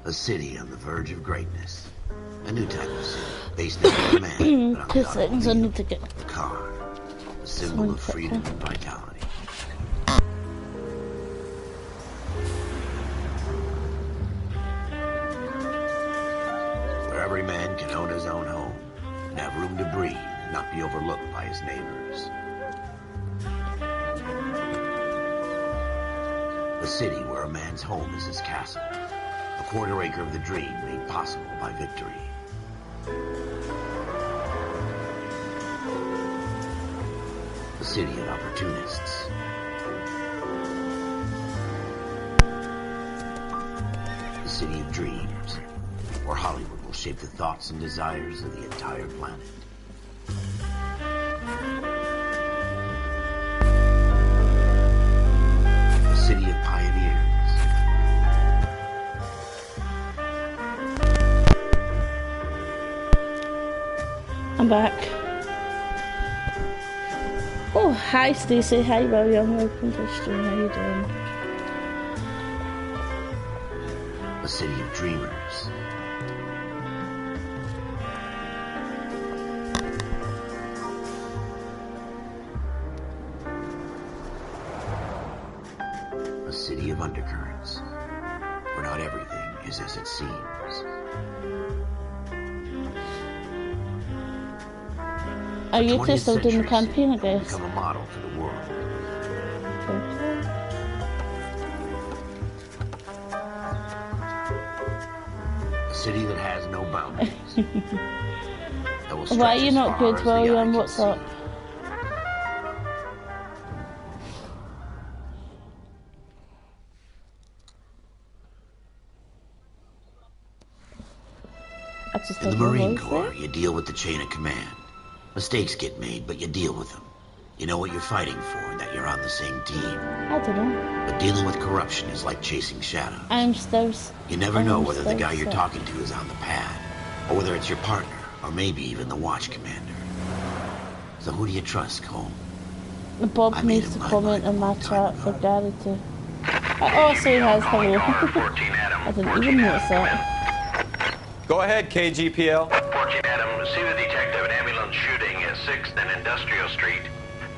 A city on the verge of greatness. A new type of city, based not on man, but on 2 seconds, I need to get the car. A symbol of freedom and vitality. Where every man can own his own home, and have room to breathe, and not be overlooked by his neighbors. A city where a man's home is his castle. A quarter acre of the dream made possible by victory. A city of opportunists. A city of dreams, where Hollywood will shape the thoughts and desires of the entire planet. A city of pioneers. I'm back. Oh, hi Stacey, hi William, welcome to the stream, how you doing? A city of dreamers. A city of undercurrents, where not everything is as it seems. Are you two still doing the campaign, I guess? Become a model for the world. A city that has no boundaries. Why are you not good, William? What's up? In the Marine Corps, you deal with the chain of command. Mistakes get made, but you deal with them. You know what you're fighting for and that you're on the same team. I don't know. But dealing with corruption is like chasing shadows. I'm still... You never know whether the guy you're talking to is on the pad, or whether it's your partner, or maybe even the watch commander. So who do you trust, Cole? Bob needs to comment in my chat for Gary to... Oh, so he has, hello. I didn't even notice that. Go ahead, KGPL. 14 Adam, see the detective, an ambulance shooting at 6th and Industrial Street.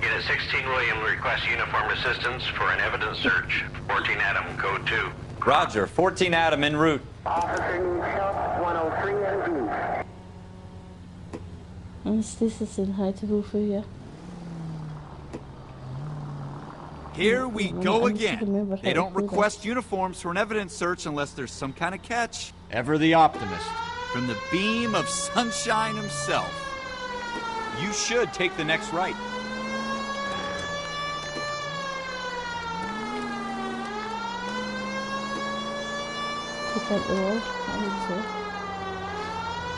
Unit 16 William requests uniformed assistance for an evidence search. 14 Adam, code 2. Roger, 14 Adam en route. Officer needs help, 103 and B. And Stacey saying hi to both of you. Here we go again. They don't request uniforms for an evidence search unless there's some kind of catch. Ever the optimist. From the beam of sunshine himself. You should take the next right. Do you think they will? I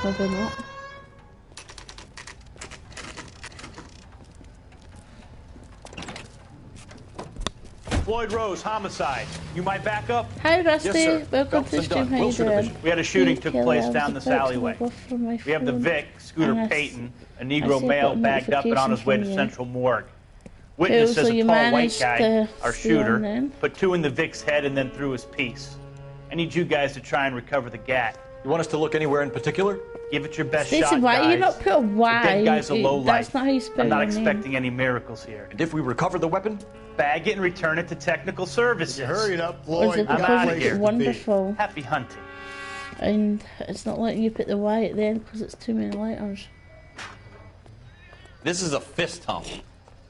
would say. Maybe not. Floyd Rose, homicide. You might back up? Hi Rusty, yes, sir. welcome to the stream, how you doing? We had a shooting took place down this alleyway. We have the Vic, Scooter Payton, a Negro male bagged up and on his way to Central Morgue. Witness says a tall white guy, our shooter, put 2 in the Vic's head and then threw his piece. I need you guys to try and recover the gat. You want us to look anywhere in particular? Give it your best Stacey, shot, why guys. you not put a Y? The dead guy's a low life. That's not how you spell I'm not your expecting any miracles here. And if we recover the weapon? Bag it and return it to technical services. Hurry it up, Or is it Floyd. because it's wonderful? Happy hunting. And it's not letting you put the Y at the end because it's too many letters. This is a fist hump.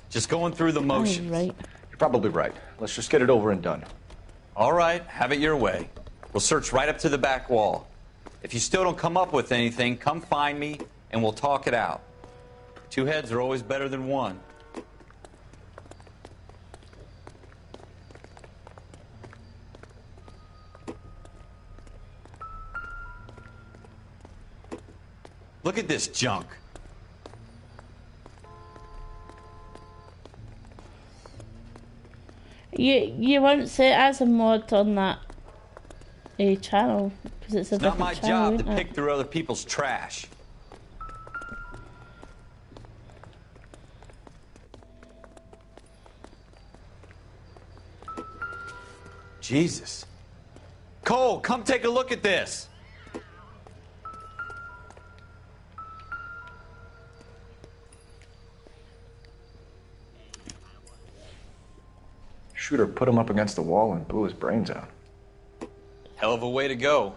Just going through the motions. Right. You're probably right. Let's just get it over and done. All right, have it your way. We'll search right up to the back wall. If you still don't come up with anything, come find me and we'll talk it out. 2 heads are always better than 1. Look at this junk. You won't say it as a mod on that channel because it's a It's not different my channel, job to isn't pick it? through other people's trash. Jesus. Cole, come take a look at this. Shooter put him up against the wall and blew his brains out. Hell of a way to go.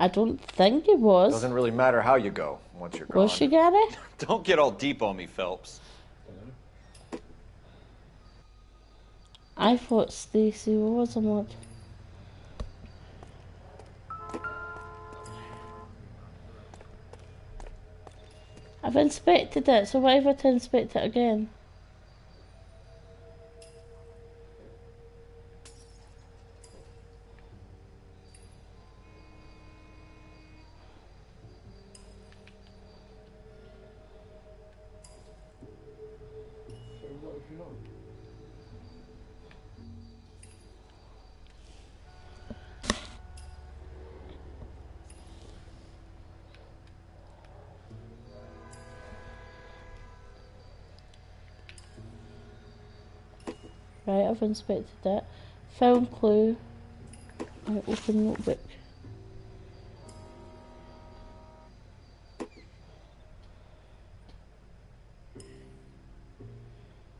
I don't think it was. Doesn't really matter how you go once you're gone. Was she got it? Don't get all deep on me, Phelps. I thought Stacy was a mod. I've inspected it, so why have I to inspect it again? Right, I've inspected that. Found clue. Right, open notebook.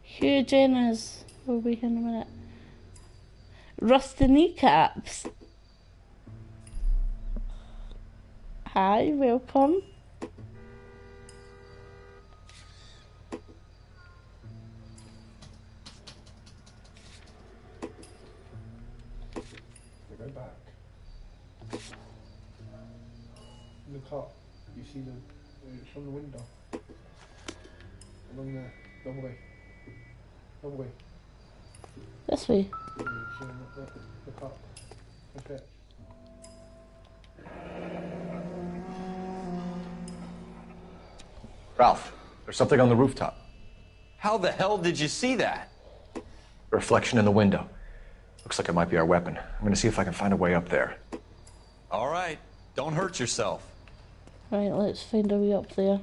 Hugh Jenner's will be here in a minute. Rusty kneecaps. Hi, welcome. Go back. Look up. You see it's from the window. Along there. Long way. Long way. This way. Yeah, so look up. Okay. Ralph, there's something on the rooftop. How the hell did you see that? A reflection in the window. Looks like it might be our weapon. I'm gonna see if I can find a way up there. All right, don't hurt yourself. Right, let's find a way up there.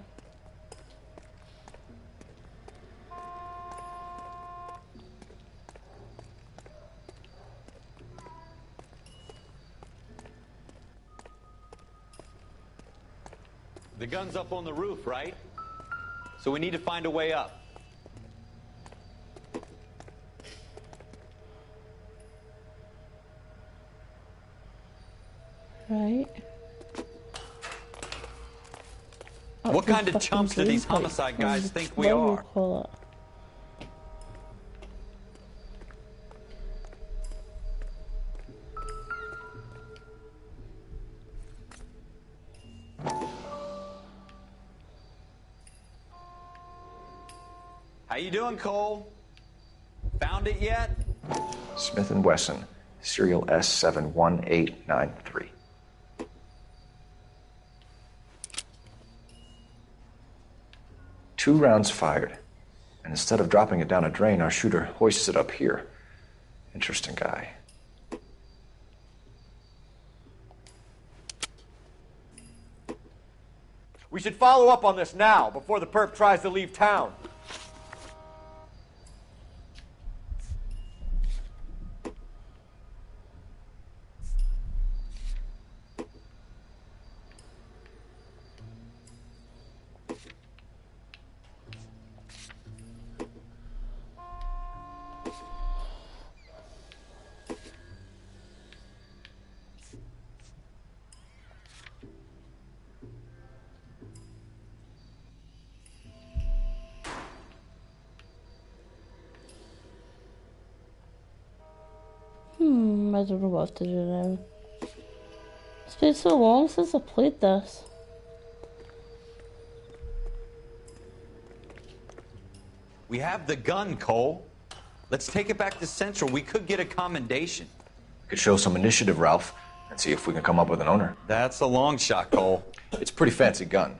The gun's up on the roof, right? So we need to find a way up. Right. What kind of chumps do these homicide guys think we are? How you doing, Cole? Found it yet? Smith & Wesson, serial S71893. Two rounds fired, and instead of dropping it down a drain, our shooter hoists it up here. Interesting guy. We should follow up on this now, before the perp tries to leave town. I don't know what I have to do now. It's been so long since I played this. We have the gun, Cole. Let's take it back to Central. We could get a commendation. We could show some initiative, Ralph, and see if we can come up with an owner. That's a long shot, Cole. It's a pretty fancy gun.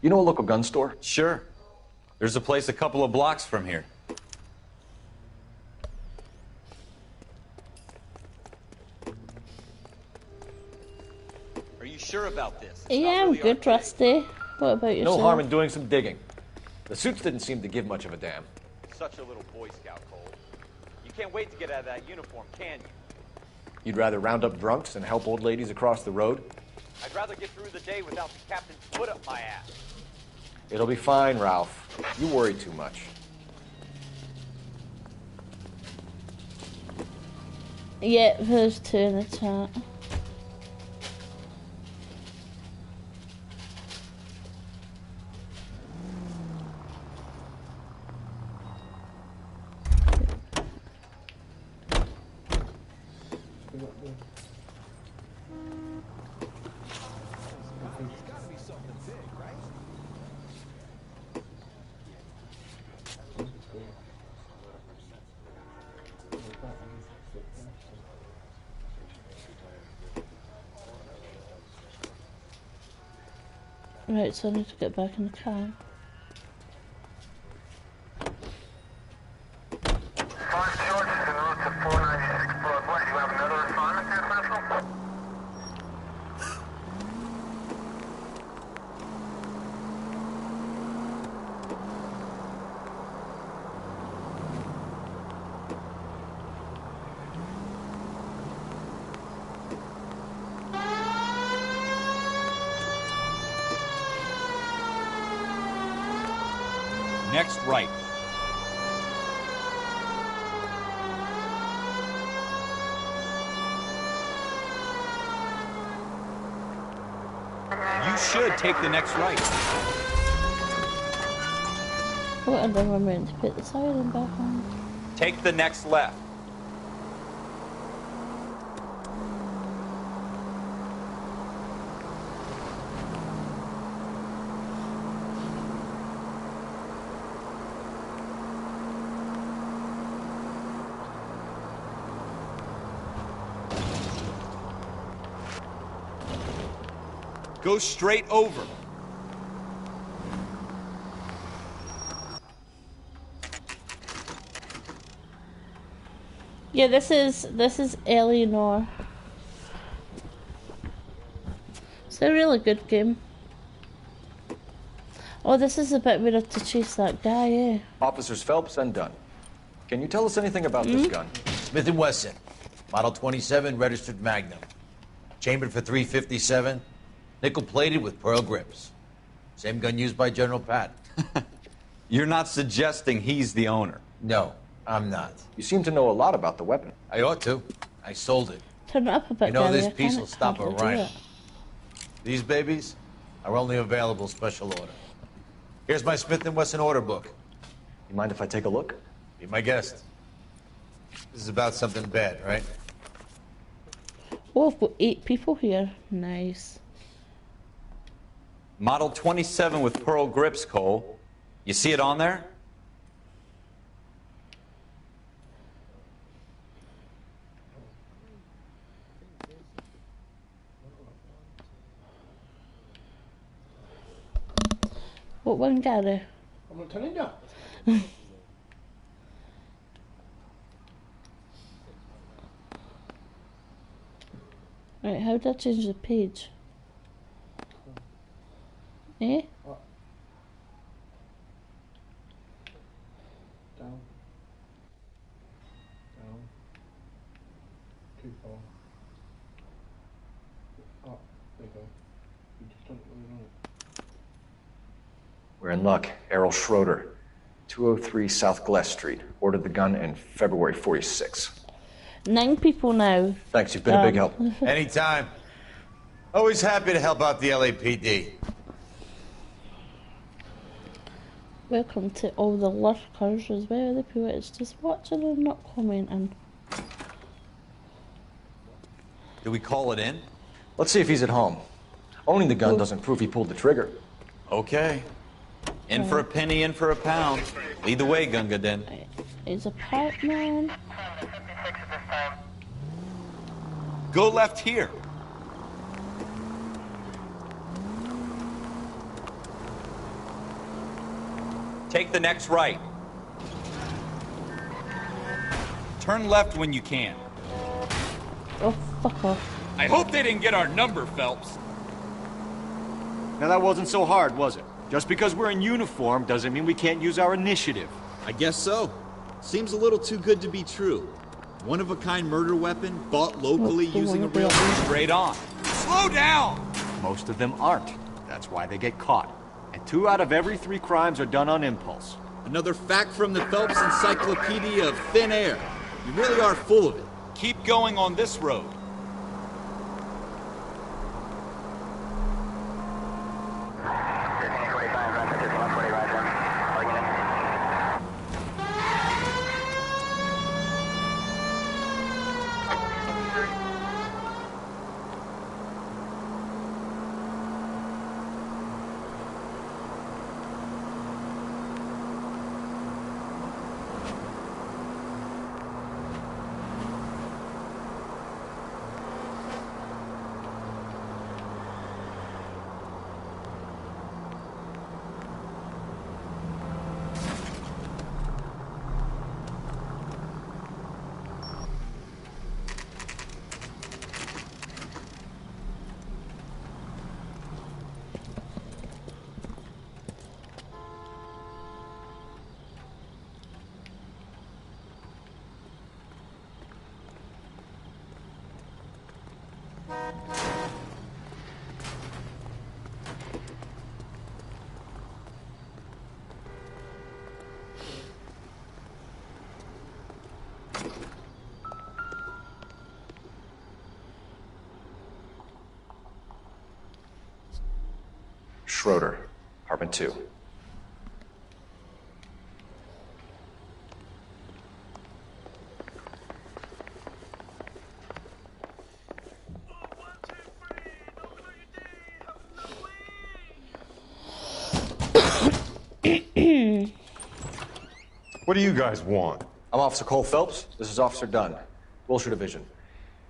You know a local gun store? Sure. There's a place a couple of blocks from here. Are you sure about this? Yeah, I'm good, Rusty. What about yourself? No harm in doing some digging. The suits didn't seem to give much of a damn. Such a little Boy Scout, Cole. You can't wait to get out of that uniform, can you? You'd rather round up drunks than help old ladies across the road? I'd rather get through the day without the captain's foot up my ass. It'll be fine, Ralph. You worry too much. Yeah, there's 2 in the chat. Right, so I need to get back in the car. Next right. You should take the next right. Oh, and then we're meant to put the siren back on. Take the next left. Go straight over. Yeah, this is Noire. It's a really good game. Oh, this is a bit where I have to chase that guy, eh? Officers Phelps and Dunn. Can you tell us anything about this gun? Smith & Wesson, Model 27, registered Magnum. Chambered for .357, nickel-plated with pearl grips. Same gun used by General Patton. You're not suggesting he's the owner? No, I'm not. You seem to know a lot about the weapon. I ought to. I sold it. Turn it up a bit, You know Gary. this piece will stop a hardly do rhino. it. These babies are only available special order. Here's my Smith & Wesson order book. You mind if I take a look? Be my guest. This is about something bad, right? Oh, I've got 8 people here. Nice. Model 27 with pearl grips, Cole. You see it on there? What one, Gary? I'm not telling you. Right, how did I change the page? Eh? Up. Down. Down. Too far. Up. There you go. You just don't really know it. We're in luck. Errol Schroeder, 203 South Glass Street. Ordered the gun in February '46. 9 people now. Thanks, you've been a big help. Anytime. Always happy to help out the LAPD. Welcome to all the lurkers as well, the people that's just watching and not commenting. Do we call it in? Let's see if he's at home. Owning the gun doesn't prove he pulled the trigger. Okay. In for a penny, in for a pound. Lead the way, Gunga Din. It's a pipe man. Go left here. Take the next right. Turn left when you can. Oh, fuck off. I hope they didn't get our number, Phelps. Now that wasn't so hard, was it? Just because we're in uniform doesn't mean we can't use our initiative. I guess so. Seems a little too good to be true. One-of-a-kind murder weapon bought locally using a real... Straight on. Slow down! Most of them aren't. That's why they get caught. And 2 out of every 3 crimes are done on impulse. Another fact from the Phelps Encyclopedia of Thin Air. You really are full of it. Keep going on this road. Schroeder, apartment 2. What do you guys want? I'm Officer Cole Phelps. This is Officer Dunn, Wilshire Division.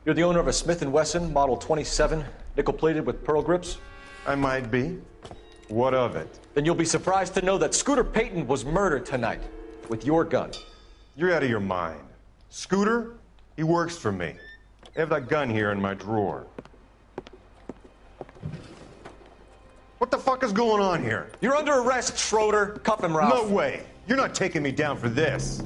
You're the owner of a Smith & Wesson Model 27, nickel-plated with pearl grips? I might be. What of it? Then you'll be surprised to know that Scooter Payton was murdered tonight with your gun. You're out of your mind. Scooter? He works for me. I have that gun here in my drawer. What the fuck is going on here? You're under arrest, Schroeder. Cuff him, Ralph. No way. You're not taking me down for this.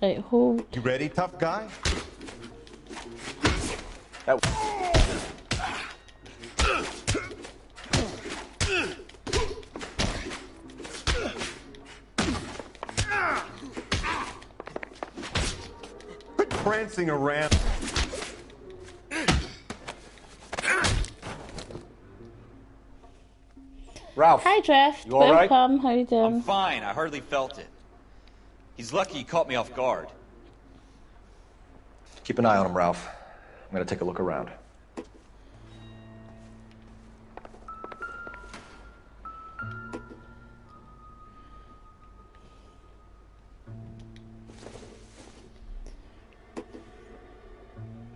Right, hold. You ready, tough guy? Quit prancing around. Ralph. Hi, Draft. You all right? Welcome. How you doing? I'm fine. I hardly felt it. He's lucky he caught me off guard. Keep an eye on him, Ralph. I'm gonna take a look around.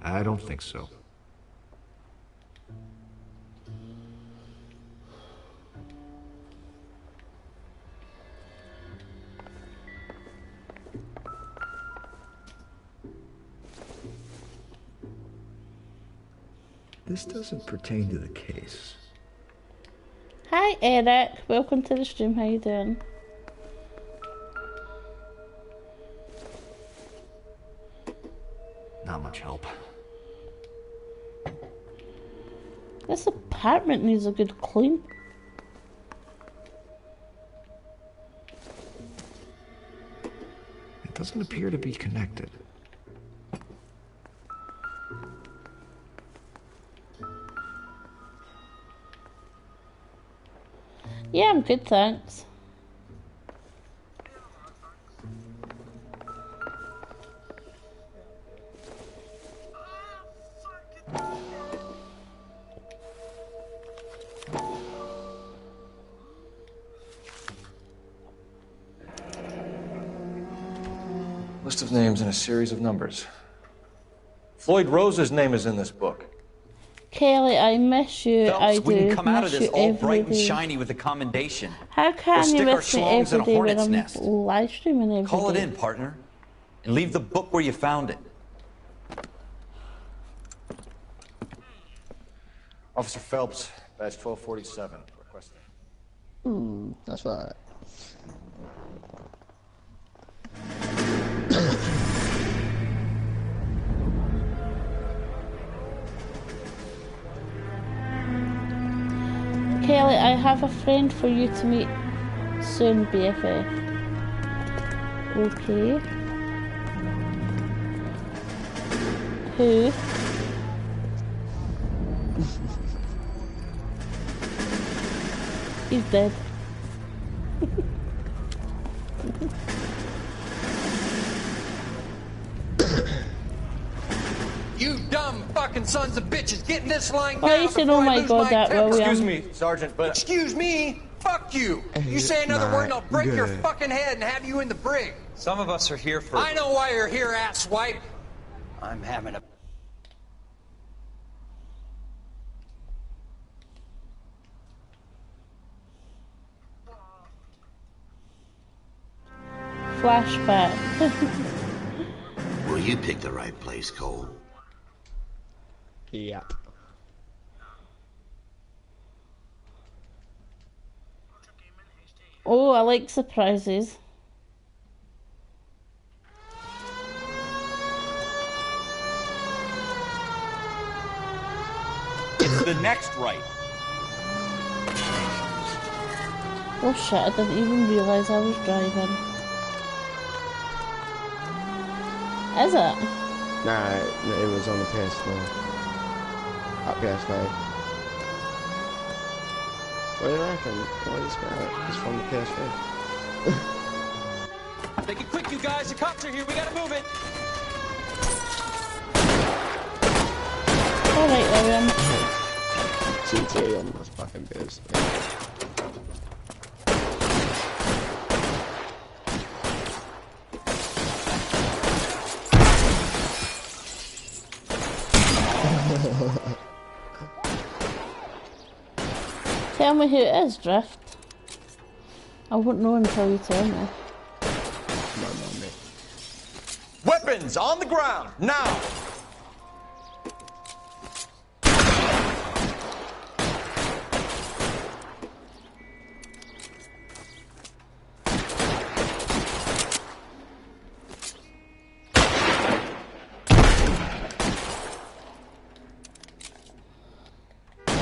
I don't think so. This doesn't pertain to the case. Hi, Eric. Welcome to the stream. How you doing? Not much help. This apartment needs a good clean. It doesn't appear to be connected. Yeah, I'm good, thanks. List of names and a series of numbers. Floyd Rose's name is in this book. Kelly, I miss you. Phelps, I do. we can come out of Miss this you all every bright and day. shiny with a commendation. How can Or you stick our miss me schlongs in every a day when hornet's I'm nest. live streaming every day? Call it in, partner. And leave the book where you found it. Officer Phelps, badge 1247. Requesting. That's right. Kelly, I have a friend for you to meet soon, BFF. Okay. Who? He's dead. You dumb fucking sons of bitches, get in this line now. You said, oh my god, that William. Excuse me, Sergeant, but... Excuse me? Fuck you! You say another word and I'll break your fucking head and have you in the brig. Some of us are here for... I know why you're here, asswipe. I'm having a... Flashback. Well, you picked the right place, Cole. Yep. Oh, I like surprises. It's the next right. Oh shit, I didn't even realise I was driving. Is it? Nah, it was on the PS4. Up PS5. What do you reckon? What is that? It's from the PS4. Make it quick, you guys. The cops are here. We gotta move it. Alright, William. GTA on this fucking biz. Tell me who it is, Drift. I won't know until you tell me. Weapons on the ground, now!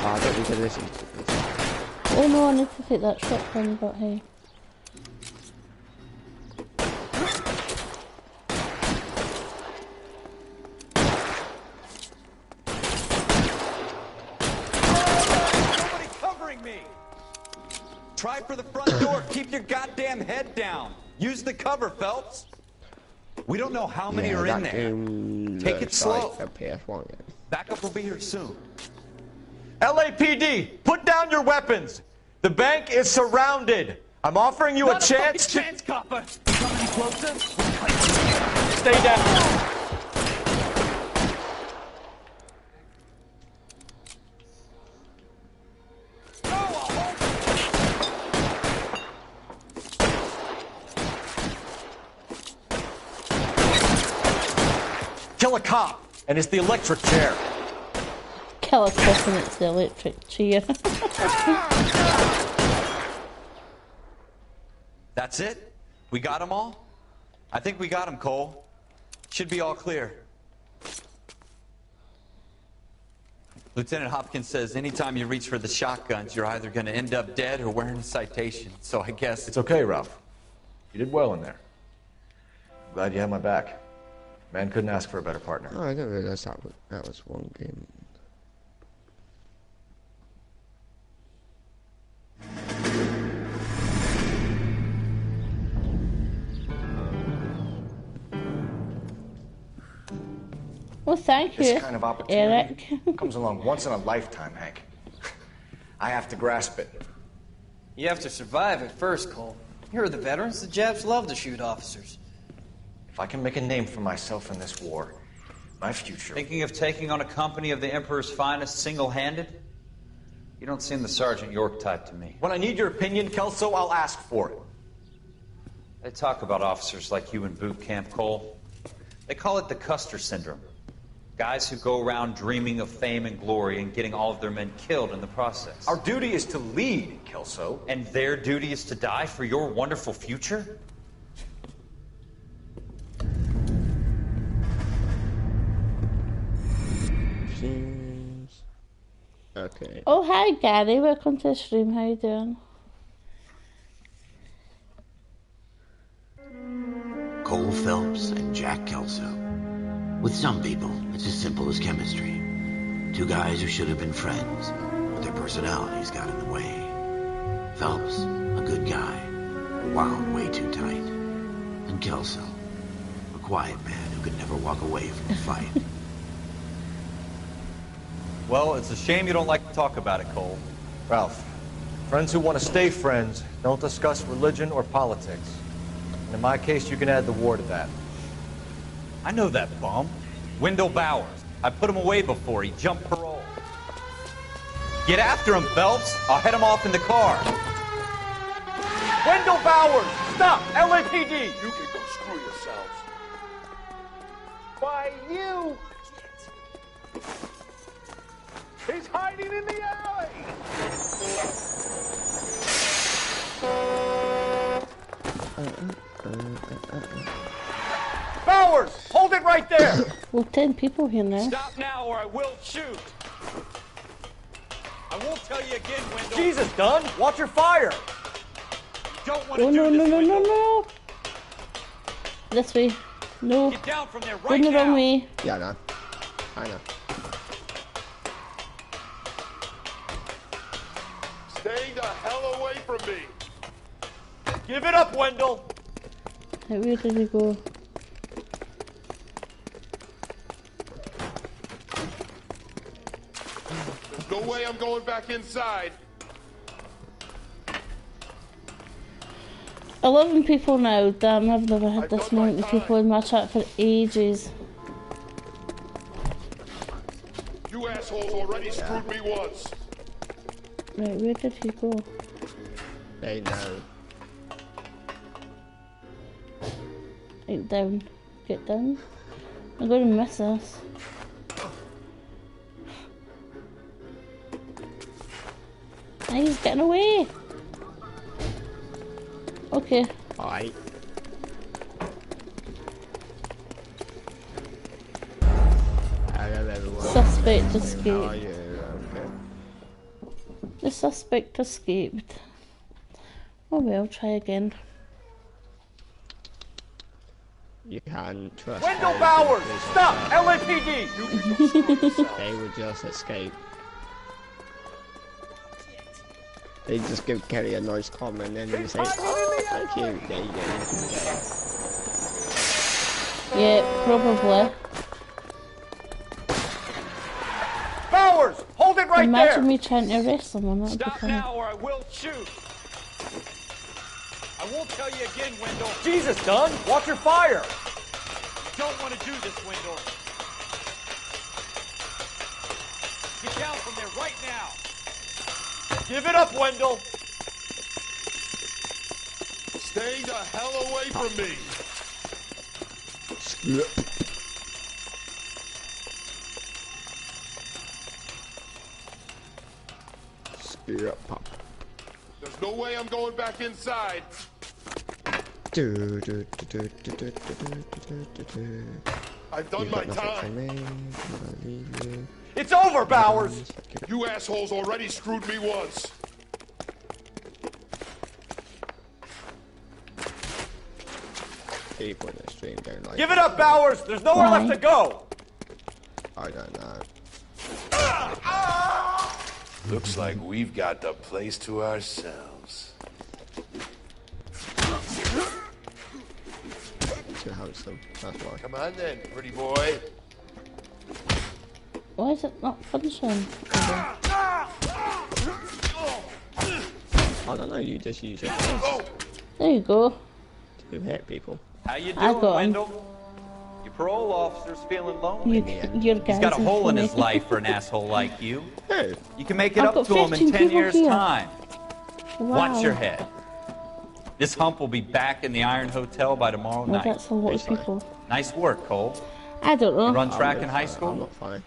I don't need to listen to this. Oh no, I need to take that shotgun, but hey. Nobody covering me! Try for the front door. Keep your goddamn head down. Use the cover, Phelps. We don't know how many are in there. Take it slow. Backup will be here soon. LAPD, put down your weapons. The bank is surrounded. I'm offering you a chance to... chance, copper. Come any closer? Stay down. Kill a cop, and it's the electric chair. Kill a cop and it's the electric chair. That's it? We got them all? I think we got them, Cole. Should be all clear. Lieutenant Hopkins says anytime you reach for the shotguns, you're either going to end up dead or wearing a citation. So I guess... It's okay, Ralph. You did well in there. Glad you had my back. Man couldn't ask for a better partner. Oh, I didn't realize that was one game. Well, thank you, This kind of opportunity Eric. comes along once in a lifetime, Hank. I have to grasp it. You have to survive at first, Cole. Here are the veterans. The Japs love to shoot officers. If I can make a name for myself in this war, my future... Thinking of taking on a company of the Emperor's finest single-handed? You don't seem the Sergeant York type to me. When I need your opinion, Kelso, I'll ask for it. They talk about officers like you in boot camp, Cole. They call it the Custer Syndrome. Guys who go around dreaming of fame and glory and getting all of their men killed in the process. Our duty is to lead, Kelso. And their duty is to die for your wonderful future? Okay. Oh, hi Gary, welcome to the stream, how you doing? Cole Phelps and Jack Kelso. With some people, it's as simple as chemistry. Two guys who should have been friends, but their personalities got in the way. Phelps, a good guy, wound way too tight. And Kelso, a quiet man who could never walk away from a fight. Well, it's a shame you don't like to talk about it, Cole. Ralph, friends who want to stay friends don't discuss religion or politics. And in my case, you can add the war to that. I know that bum. Wendell Bowers. I put him away before. He jumped parole. Get after him, Phelps. I'll head him off in the car. Wendell Bowers! Stop! LAPD! You can go screw yourselves. Why, you... He's hiding in the alley! Bowers! Hold it right there! Well, 10 people here now. Stop now or I will shoot! I won't tell you again, Wendell. Jesus, Dunn! Watch your fire! Don't want to Oh, do no, this, no, no, Wendell. no, no! This way. No. Get down from there right Going the now. wrong way. Yeah, I know. I know. Stay the hell away from me. Give it up, Wendell! Where did he go? There's no way I'm going back inside. 11 people now. Damn, I've never had this many people in my chat for ages. You assholes already screwed me once. Right, where did he go? They know. Right, down. Get down. I'm going to miss this. Ah, he's getting away. Okay. Alright. Hello everyone. Suspect escaped. How are you? Okay. The suspect escaped. Oh well, try again. You can't trust Wendell them Bowers! because Stop! LAPD! they would just escape. They just give Kelly a nice comment and then you say, oh, thank you. There you go. Yeah, probably. Bowers! Hold it right Imagine there! me trying to arrest someone. That'd be Stop funny. now or I will shoot. I won't tell you again, Wendell. Jesus, Dunn! Watch your fire! You don't want to do this, Wendell. Get down from there right now. Give it up, Wendell! Stay the hell away from me. Screw up, pop. There's no way I'm going back inside. I've done my time. It's over, Bowers! You assholes already screwed me once. People in the stream don't like Give it up, Bowers! There's nowhere left to go! I don't know. Looks like we've got the place to ourselves. Too handsome, that's why. Come on then, pretty boy. Why is it not finishing? I don't know, you just use it There you go. to hit people. How you I doing, got him. Wendell? Your parole officer's feeling lonely. Your He's guys got a are hole in his funny. life for an asshole like you. Hey. You can make it I've up got to him in 15 10 people years' here. time. Wow. Watch your head. This hump will be back in the Iron Hotel by tomorrow Well, night. that's a lot of people. Nice work, Cole. I don't know. You run track in high I'm school? not funny.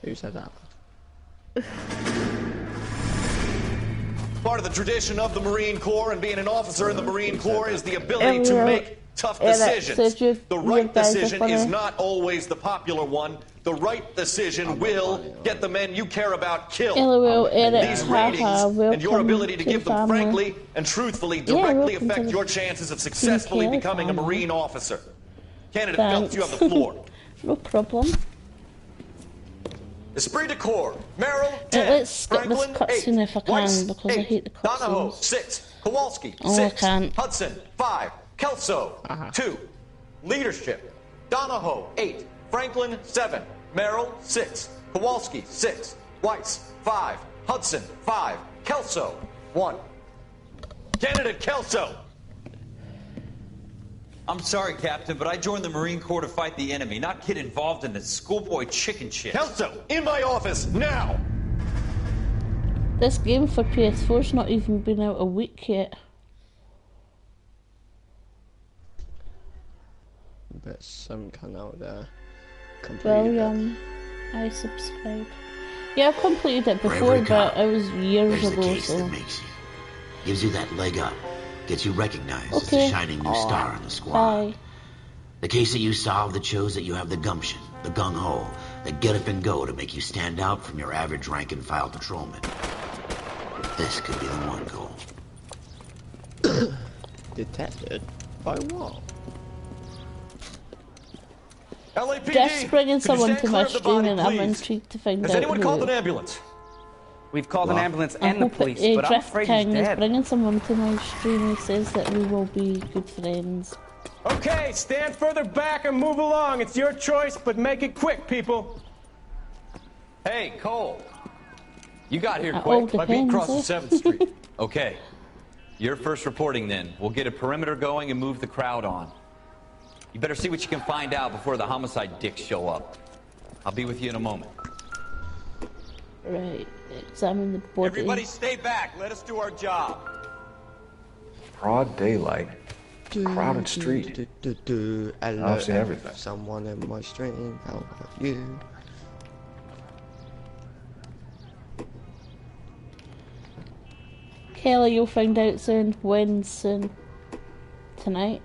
Who said that? Part of the tradition of the Marine Corps and being an officer in the Marine Corps is the ability to make tough decisions. The right decision is not always the popular one, The right decision will get the men you care about killed. LOL, Eric, These haha, ratings and your ability to give them family. frankly and truthfully directly welcome to affect the your chances of successfully becoming a Marine officer. Candidate Phelps, Thanks. you have the floor. No problem. Esprit de Corps, Merrill, Right, 10, let's skip Franklin, this cutscene 8, if I can, Weiss, because I 8, hate the Donahoe, cutscenes. 6, Kowalski, Oh, I 6, can't. Hudson, 5, Kelso, 2, Leadership, Donahoe, 8, Franklin, 7, Merrill, 6, Kowalski, 6, Weiss, 5, Hudson, 5, Kelso, 1. Candidate Kelso! I'm sorry, Captain, but I joined the Marine Corps to fight the enemy, not get involved in this schoolboy chicken shit. Kelso, in my office, now! This game for PS4's not even been out a week yet. But some come out there. William, I subscribed. Yeah, I've completed it before, but it was years There's ago, the case so... that makes you. Gives you that leg up. Gets you recognized as the shining new star in the squad. Bye. The case that you solved that shows that you have the gumption, the gung-ho, the get up and go to make you stand out from your average rank-and-file patrolman. This could be the one, Cole. Detected? By what? LAPD, Just bringing could you someone stand to clear my of the stream body, and I'm please? intrigued to find Has out anyone who. called an ambulance? We've called an ambulance I and the hope police, but I'm Drift afraid he's King is dead. bringing someone to my stream. He says that we will be good friends. Okay, stand further back and move along. It's your choice, but make it quick, people. Hey, Cole. You got here all quick. My beat crosses 7th Street. Okay. You're first reporting then. We'll get a perimeter going and move the crowd on. You better see what you can find out before the homicide dicks show up. I'll be with you in a moment. Right, examine the body. Everybody stay back. Let us do our job. Broad daylight. Crowded street. I've seen everything. Someone in my stream. How about you? Kelly, you'll find out soon. When soon? Tonight?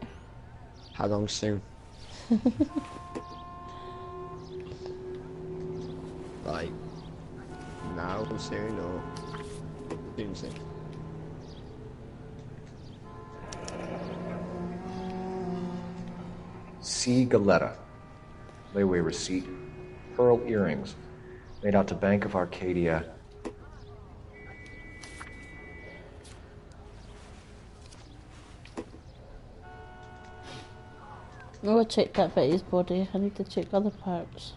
How long soon? Like now soon or soon? C. Galetta. Layaway receipt. Pearl earrings. Made out to Bank of Arcadia. Oh, I checked that bit of his body. I need to check other parts.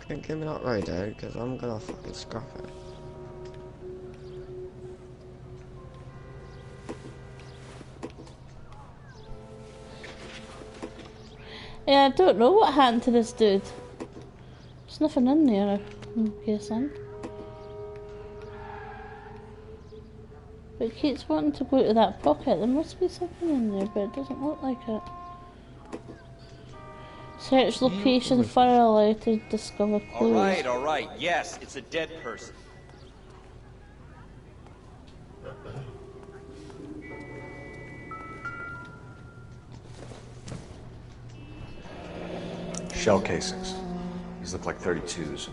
Can't give me that radio because I'm gonna fucking scrap it. Yeah, I don't know what happened to this dude. There's nothing in there, I'm guessing. But it keeps wanting to go to that pocket. There must be something in there, but it doesn't look like it. Search location thoroughly to discover clues. All right. Yes, it's a dead person. Shell casings. These look like 32s.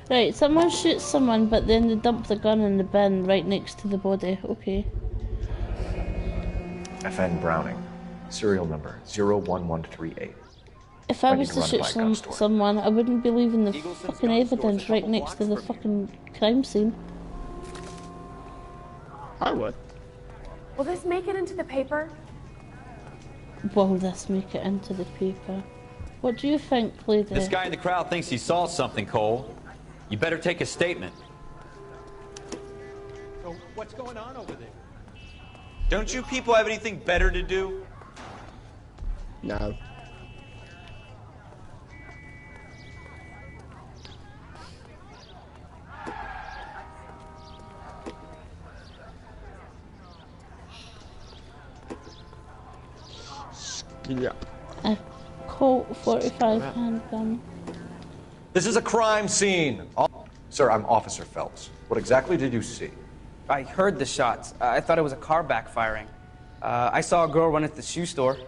Right, someone shoots someone, but then they dump the gun in the bin right next to the body. Okay. FN Browning. Serial number 01138. If I was to shoot someone, I wouldn't be leaving the fucking evidence right next to the fucking crime scene. I would. Will this make it into the paper? Will this make it into the paper? What do you think, lady? This guy in the crowd thinks he saw something, Cole. You better take a statement. So what's going on over there? Don't you people have anything better to do? No. Yeah. A Colt 45 handgun. This is a crime scene. Sir, I'm Officer Phelps. What exactly did you see? I heard the shots. I thought it was a car backfiring. I saw a girl run at the shoe store.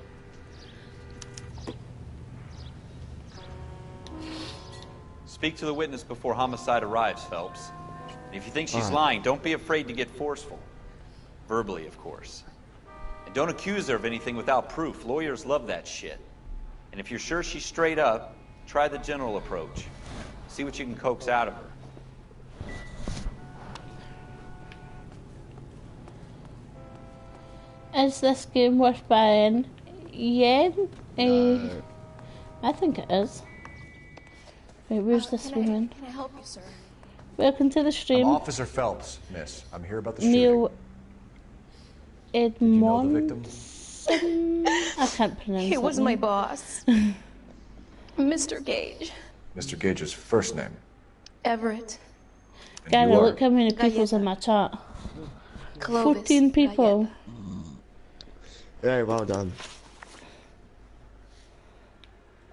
Speak to the witness before homicide arrives, Phelps. And if you think she's lying, don't be afraid to get forceful. Verbally, of course. And don't accuse her of anything without proof. Lawyers love that shit. And if you're sure she's straight up, try the general approach. See what you can coax out of her. Is this game worth buying? Yeah. I think it is. Wait, where's this woman? Can I help you, sir? Welcome to the stream. I'm Officer Phelps, miss. I'm here about the Neil shooting. Did you know the victim? I can't pronounce it. He was my boss. Mr. Gage. Mr. Gage's first name? Everett. Gary, look how many people's in my chat. Clovis. 14 people. Very well done.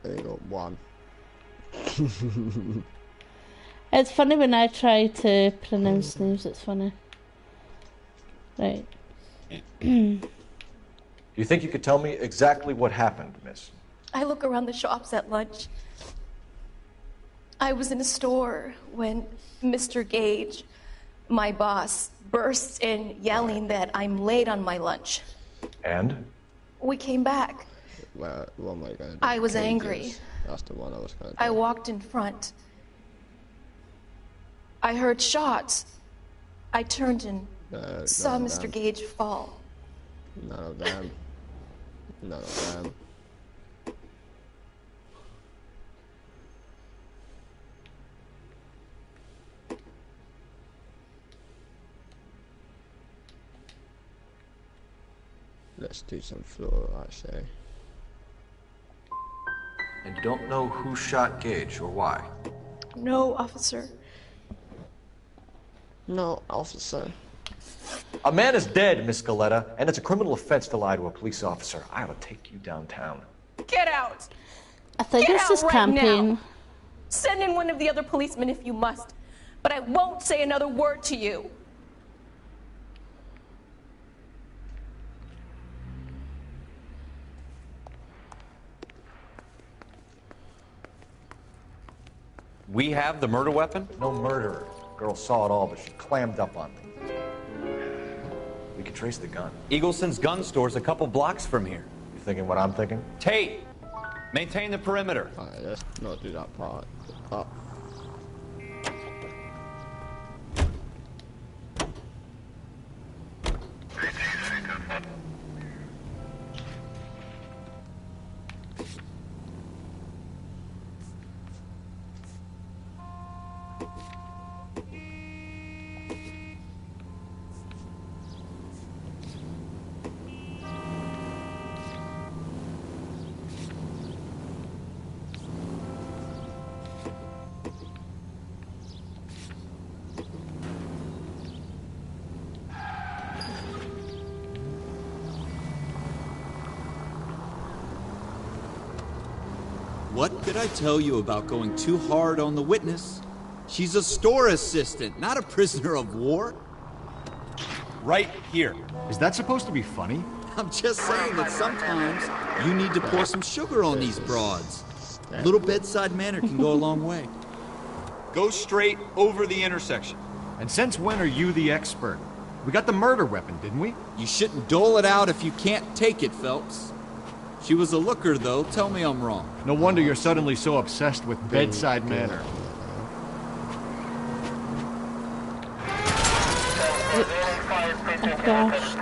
There you go, one. It's funny when I try to pronounce names, it's funny. Right. Do you think you could tell me exactly what happened, miss? I look around the shops at lunch. I was in a store when Mr. Gage, my boss, bursts in yelling that I'm late on my lunch. And? We came back. Well, oh my God. I was angry. That's the one I was going to I walked in front. I heard shots. I turned and saw Mr. Gage fall. None of them. None of them. Let's do some floor, I say. And you don't know who shot Gage or why? No, officer. No, officer. A man is dead, Miss Galetta, and it's a criminal offense to lie to a police officer. I will take you downtown. Get out! I think Get it's just out campaign. now. Send in one of the other policemen if you must, but I won't say another word to you. We have the murder weapon? No murderer. Girl saw it all, but she clammed up on me. We could trace the gun. Eagleson's gun store's a couple blocks from here. You thinking what I'm thinking? Tate, maintain the perimeter. Alright, let's not do that part. Oh. What did I tell you about going too hard on the witness? She's a store assistant, not a prisoner of war. Right here. Is that supposed to be funny? I'm just saying that sometimes you need to pour some sugar on these broads. A little bedside manner can go a long way. Go straight over the intersection. And since when are you the expert? We got the murder weapon, didn't we? You shouldn't dole it out if you can't take it, Phelps. She was a looker, though. Tell me I'm wrong. No wonder you're suddenly so obsessed with bedside manner. Oh gosh.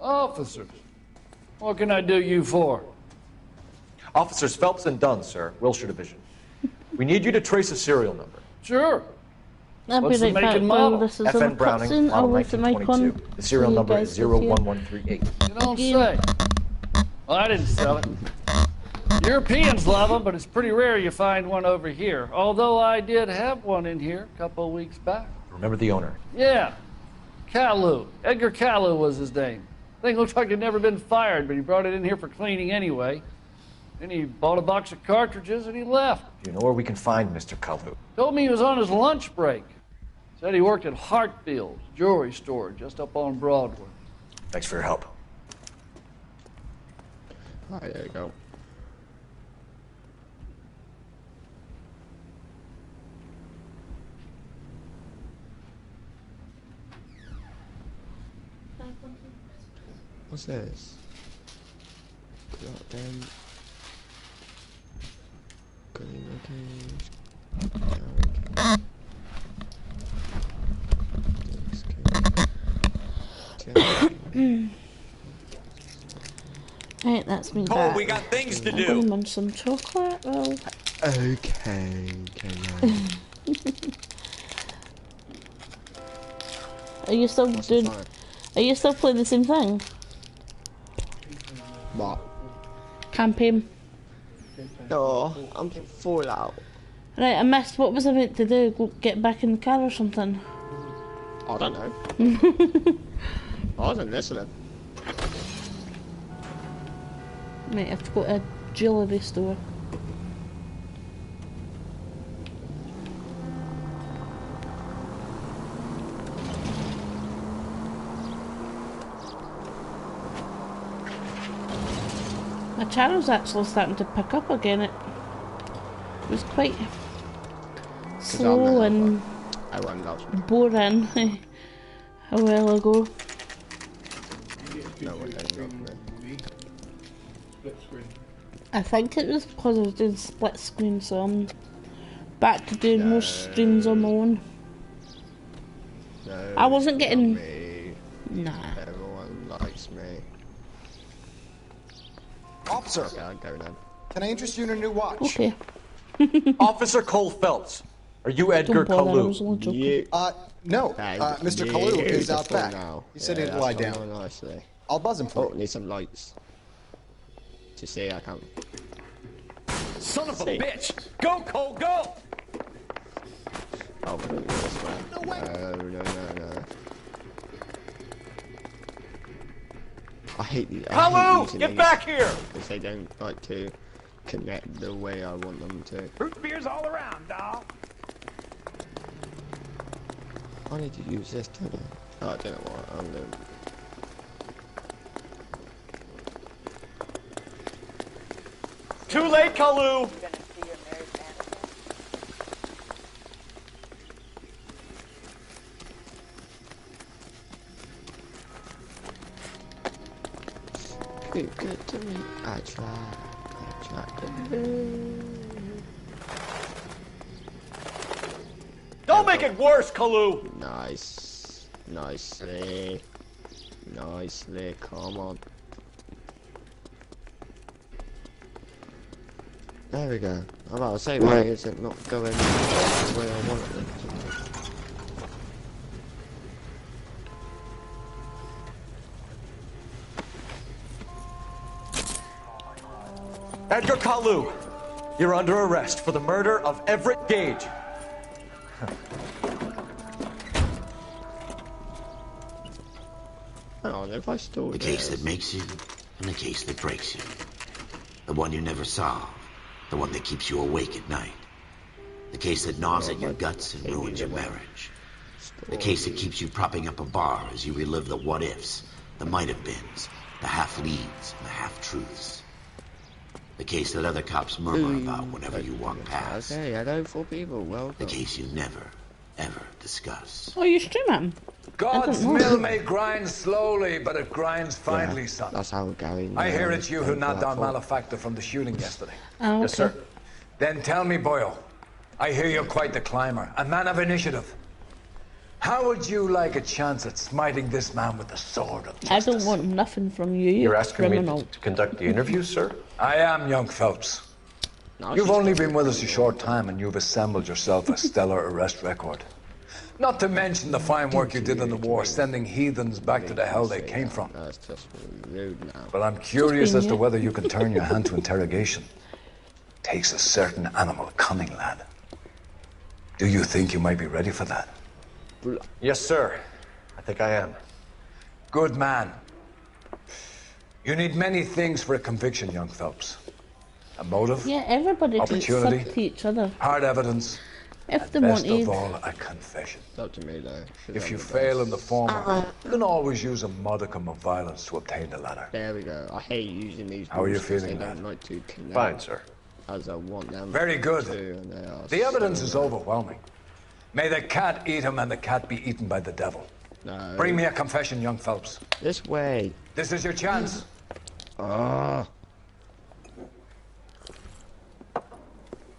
Officers, what can I do you for? Officers Phelps and Dunn, sir, Wilshire Division. We need you to trace a serial number. Sure. I'll What's be the right make and back, model? Will. This is on FN a Browning, cutscene. I'll model leave the mic on. 1922. The serial so you number guys is can hear. 01138. You don't say. Well, I didn't sell it. Europeans love them, but it's pretty rare you find one over here. Although I did have one in here a couple of weeks back. Remember the owner? Yeah. Kalu. Edgar Kalu was his name. Thing looks like he'd never been fired, but he brought it in here for cleaning anyway. Then he bought a box of cartridges and he left. Do you know where we can find Mr. Kalu? Told me he was on his lunch break. Said he worked at Hartfield's jewelry store just up on Broadway. Thanks for your help. All right, there you go. What's this? Goddamn. Right, that's me Cole, back. we got things to I'm do. gonna munch some chocolate. Well, Okay. are you still doing? Are you still playing the same thing? What? Campaign. No, I'm Fallout. Right, I missed. What was I meant to do? Go get back in the car or something? I don't know. I wasn't listening. Right, I have to go to a jewellery store. My channel's actually starting to pick up again. It was quite slow and boring a while ago. No one does love me. I think it was because I was doing split screen, so I'm back to doing most streams on my own. No, I wasn't getting. me. Nah. Everyone likes me. Officer, can I interest you in a new watch? Okay. Officer Cole Phelps. Are you Edgar Kalu? No. Mr. Kalu is out back. Now. He said he'd that's lie going down. on nicely. I'll buzz him for you. Need some lights. To see I can. Son of a bitch! Go, Cole, go! Oh, this way. No. I hate these. Kalu, get back here! Because they don't like to connect the way I want them to. Root beers all around, doll. I need to use this, don't I? Oh, I don't know what I'm doing. Too late, Kalu! Be good to me. I try to be. Don't make it worse, Kalu! Nice. Nicely, come on. There we go. I'm about to say, why is it not going the way I want it to? Edgar Kalu, you're under arrest for the murder of Everett Gage. The case that makes you, and the case that breaks you. The one you never solve, the one that keeps you awake at night. The case that gnaws at your guts and ruins your marriage. The case that keeps you propping up a bar as you relive the what-ifs, the might-have-beens, the half-leads, and the half-truths. The case that other cops murmur about whenever you walk past. Okay, hello, 4 people, welcome. The case you never, ever discuss. Oh, you streaming? God's mill may grind slowly, but it grinds finely, son. That's how Gary. I hear it's you who knocked down Malefactor from the shooting yesterday. Oh, okay. Yes, sir. Then tell me, Boyle. I hear you're quite the climber, a man of initiative. How would you like a chance at smiting this man with the sword of justice? I don't want nothing from you. You're asking criminal. me to conduct the interview, sir? I am, young Phelps. You've only been with us a short time and you've assembled yourself a stellar arrest record. Not to mention the fine work you did in the war, sending heathens back to the hell they came from. That's just rude now. But I'm curious as to whether you can turn your hand to interrogation. Takes a certain animal cunning, lad. Do you think you might be ready for that? Yes, sir. I think I am. Good man. You need many things for a conviction, young Phelps. A motive, Yeah, everybody can opportunity, sub to each other. hard evidence, If they and best wanted. of all, a confession. Up to me though. If you fail in the former, you can always use a modicum of violence to obtain the latter. There we go. I hate using these. How are you rules 'cause feeling, They don't lad? like to connect Fine, sir. As I want them. Very good. to, and they are The evidence so- is overwhelming. May the cat eat him and the cat be eaten by the devil. No. Bring me a confession, young Phelps. This way. This is your chance. Ah.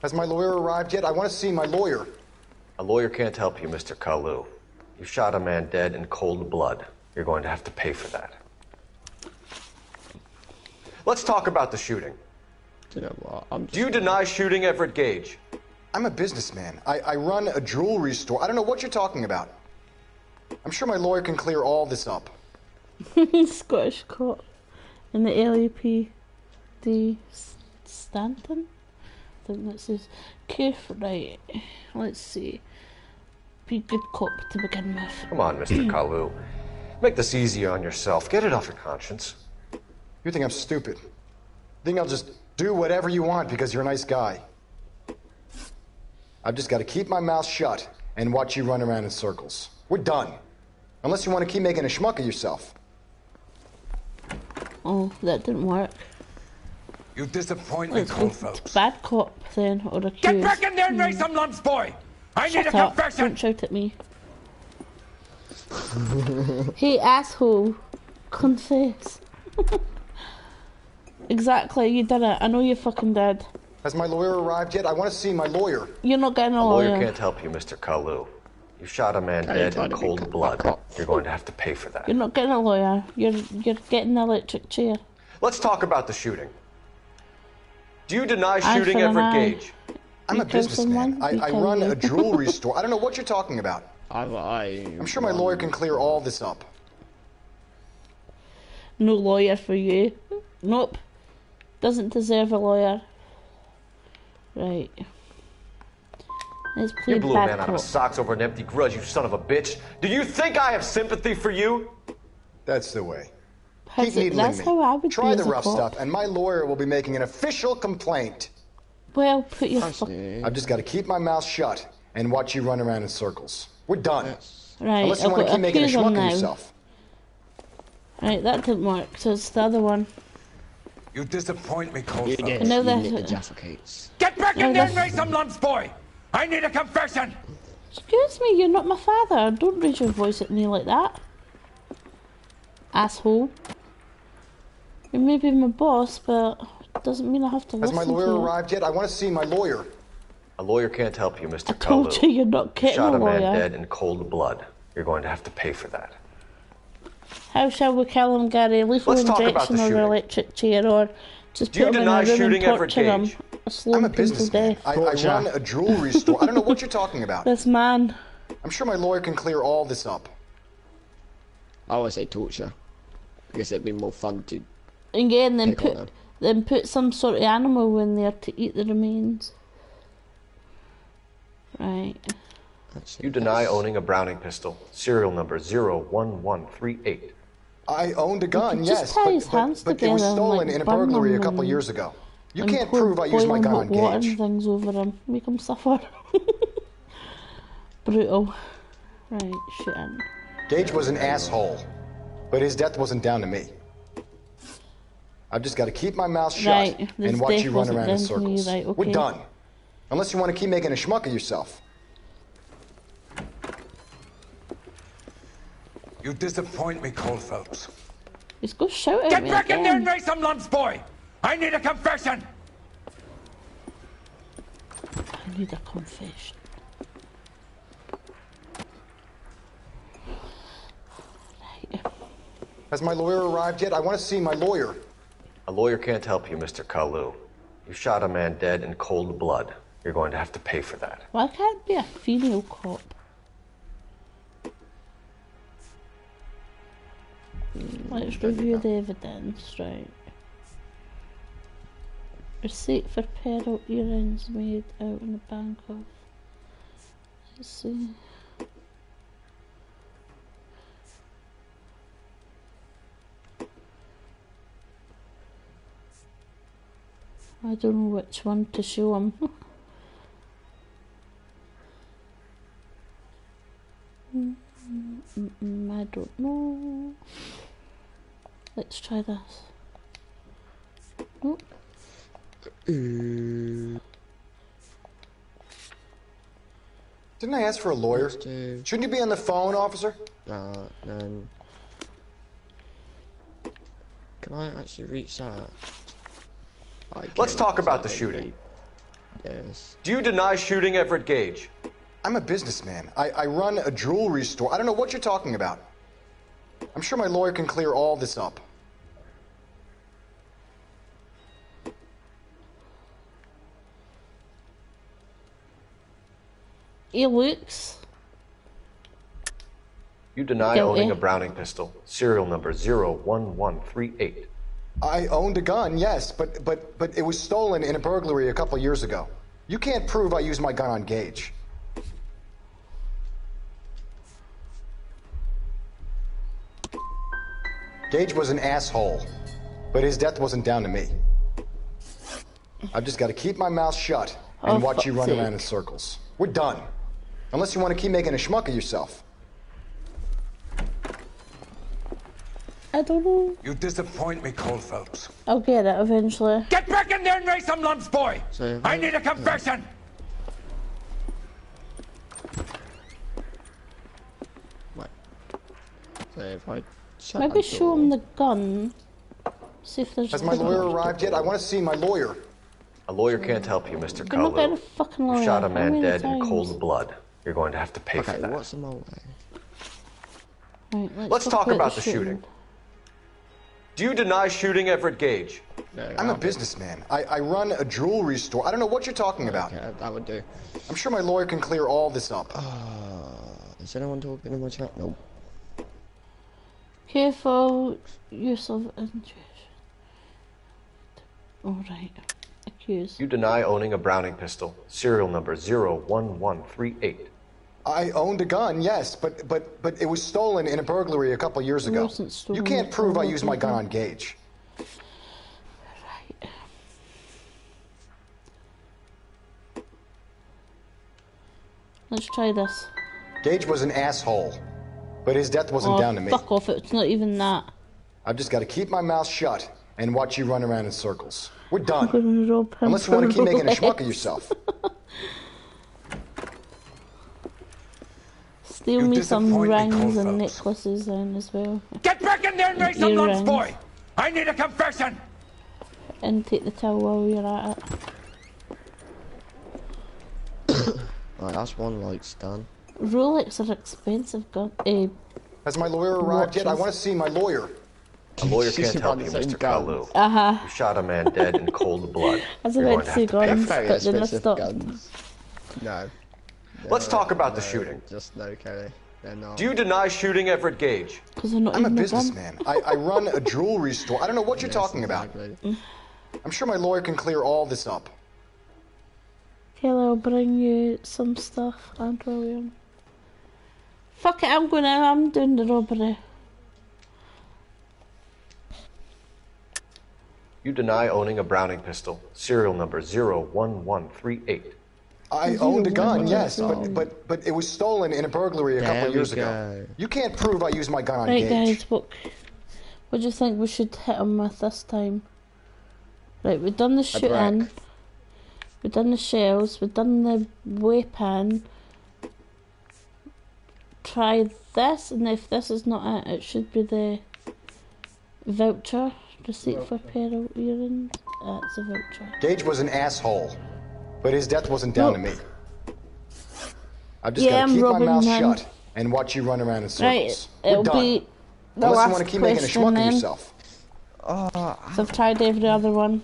Has my lawyer arrived yet? I want to see my lawyer. A lawyer can't help you, Mr. Kalu. You shot a man dead in cold blood. You're going to have to pay for that. Let's talk about the shooting. You know what? Do you deny shooting Everett Gage? I'm a businessman. I run a jewelry store. I don't know what you're talking about. I'm sure my lawyer can clear all this up. Scottish cop in the LAPD Stanton. I think that says careful. Right. Let's see. Be good cop to begin with. Come on, Mr. Kalu. Make this easier on yourself. Get it off your conscience. You think I'm stupid? You think I'll just do whatever you want because you're a nice guy? I've just got to keep my mouth shut and watch you run around in circles. We're done. Unless you want to keep making a schmuck of yourself. Oh, that didn't work. You disappoint me, Let's go Cole to Phelps. bad cop then, or accused. Get back in there and raise some lumps, boy! I need a Shut up. confession! Don't shout at me. Hey, asshole. Confess. Exactly, you did it. I know you fucking did. Has my lawyer arrived yet? I want to see my lawyer. You're not getting A a lawyer lawyer. can't help you, Mr. Kalu. You shot a man dead in cold blood. You're going to have to pay for that. You're not getting a lawyer. You're getting the electric chair. Let's talk about the shooting. Do you deny Eye shooting for an Everett eye. Gage? I'm a businessman. I run a jewelry store. I don't know what you're talking about. I'm sure my lawyer can clear all this up. No lawyer for you. Nope. Doesn't deserve a lawyer. Right. Let's play You blew a bad man out of cop. his socks over an empty grudge, you son of a bitch. Do you think I have sympathy for you? That's the way. Has Keep it- needling that's me. how I would Try be the as a rough cop. stuff, and my lawyer will be making an official complaint. Well, put your I've just got to keep my mouth shut and watch you run around in circles. We're done. Right, Unless you I've want to got keep making a accuse him schmuck of now. yourself. Right, that didn't work, so it's the other one. You disappoint me, Cole You Phelps. did. And now You that- lit the Jaffa cakes. Get back No, in there and that's- raise some lumps, boy! I need a confession! Excuse me, you're not my father. Don't raise your voice at me like that. Asshole. You may be my boss, but it doesn't mean I have to Has listen my to lawyer you. arrived yet? I want to see my lawyer. A lawyer can't help you, Mr. Told Kalu. you you're not You getting shot a a man lawyer. dead in cold blood. You're going to have to pay for that. How shall we kill him, Gary? Lethal Let's talk about injection the or shooting. electric chair, or just Do you put him in deny a room shooting and Everett torture him? Gage? A slow I'm a and painful businessman. death. I run a jewelry store. I don't know what you're talking about. This man. I'm sure my lawyer can clear all this up. I always say torture. Because it'd be more fun to. Again, then Pick on put some sort of animal in there to eat the remains. Right. You deny owning a Browning pistol. Serial number 01138. I owned a gun, could yes, just tie his hands but it was together and, stolen like, in a burn burglary a them couple and- years ago. You and can't pour prove I used my boiling gun hot on water Gage. and things over him. Make him suffer. Brutal. Right, shooting. Gage was an asshole, but his death wasn't down to me. I've just got to keep my mouth shut Right, his and watch death you run wasn't around in down to me, circles. right, We're okay. done. Unless you want to keep making a schmuck of yourself. You disappoint me, Cole Phelps. Just go shout at Get me back in there and again. raise some lumps, boy! I need a confession! I need a confession. Has my lawyer arrived yet? I want to see my lawyer. A lawyer can't help you, Mr. Kalu. You shot a man dead in cold blood. You're going to have to pay for that. Why can't it be a female cop? Let's review the evidence, right. Receipt for pearl earrings made out in the bank of. Let's see. I don't know which one to show him. I don't know. Let's try this. Nope. Didn't I ask for a lawyer? Shouldn't you be on the phone, officer? No. Can I actually reach that? Let's talk about the shooting. Yes. Do you deny shooting Everett Gage? I'm a businessman. I run a jewelry store. I don't know what you're talking about. I'm sure my lawyer can clear all this up. He looks. You deny owning a Browning pistol, serial number 01138. I owned a gun, yes, but it was stolen in a burglary a couple years ago. You can't prove I used my gun on Gage. Gage was an asshole, but his death wasn't down to me. I've just got to keep my mouth shut and watch you run around in circles. We're done. Unless you want to keep making a schmuck of yourself. I don't know. You disappoint me, Cole Phelps. I'll get it eventually. Get back in there and raise some lumps, boy! I need a confession! What? So if I maybe show him the gun. See if there's. Has my lawyer arrived yet? I want to see my lawyer. A lawyer can't help you, Mr. You're not getting a Kalu. fucking lawyer. You shot a man dead in times? cold blood. You're going to have to pay for that. What's the motive? Right, Let's talk about the shooting. Do you deny shooting Everett Gage? No, I'm a businessman. I run a jewelry store. I don't know what you're talking about. Okay, that would do. I'm sure my lawyer can clear all this up. Is anyone talking in my chat? Nope. Careful use of intuition. Alright. Accused. You deny owning a Browning pistol, serial number 01138. I owned a gun, yes, but it was stolen in a burglary a couple years ago. You can't prove I used my gun on Gage. Right. Let's try this. Gage was an asshole, but his death wasn't down to me. Fuck off, it's not even that. I've just got to keep my mouth shut and watch you run around in circles. We're done. Unless Unless you want to keep making a schmuck of yourself. Steal me some rings and necklaces then as well. Get back in there and raise some lumps, boy! I need a confession! And take the towel while you're at it. Right, that's one like's done. Rolex are expensive, God. Has my lawyer arrived yet? I want to see my lawyer. A lawyer can't help you, Mr. Kalu. You shot a man dead in cold blood. I was about to say guns, but then I stopped. No. Let's talk about the shooting. Just no, Kelly. They're not. Do you deny shooting Everett Gage? I'm a businessman. I run a jewelry store. I don't know what you're talking about. I'm sure my lawyer can clear all this up. Kelly, I'll bring you some stuff, Aunt William. Fuck it, I'm going in. I'm doing the robbery. You deny owning a Browning pistol, serial number 01138. I owned a gun, yes, but it was stolen in a burglary a couple years ago. You can't prove I used my gun on Right, Gage. guys, what do you think we should hit him with this time? Right, we've done the shooting, we've done the shells, we've done the weapon. Try this, and if this is not it, it should be the voucher. Receipt for pearl earrings. That's a voucher. Gage was an asshole, but his death wasn't down to me. I've just got to keep my mouth shut and watch you run around in circles. Right, it'll be the Unless last you want to keep making a schmuck of yourself. So I've tried every other one.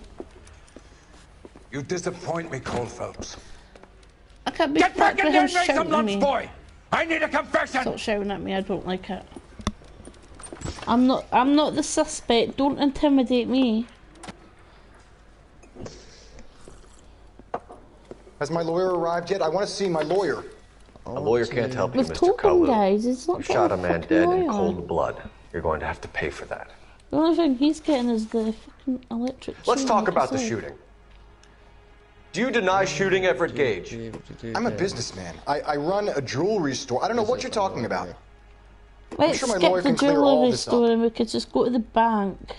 You disappoint me, Cole Phelps. I can't be Get back in there and raise some shouting at lumps, me. boy! I need a confession! Stop shouting at me, I don't like it. I'm not the suspect. Don't intimidate me. Has my lawyer arrived yet? I want to see my lawyer. A lawyer can't help you, We've Mr. told them, Kalu. guys. It's not You shot a man fucking dead lawyer. in cold blood. You're going to have to pay for that. The only thing he's getting is the fucking electric Let's chain, talk like I about the said. shooting. Do you deny shooting Everett Gage? I'm a businessman. I run a jewelry store. I don't know what you're talking about. Let's sure my skip lawyer the can clear all jewellery this up. store and we could just go to the bank.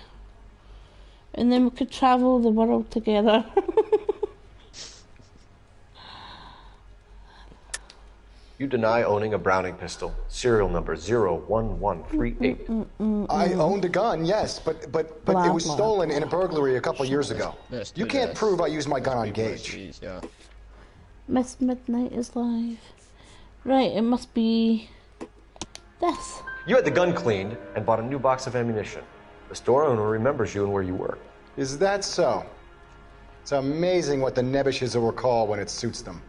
And then we could travel the world together. You deny owning a Browning pistol, serial number 01138. I owned a gun, yes, but it was stolen in a burglary a couple years ago. You can't prove I used my gun on Gage. Miss Midnight is live. Right, it must be this. You had the gun cleaned and bought a new box of ammunition. The store owner remembers you and where you were. Is that so? It's amazing what the Nebushes will recall when it suits them.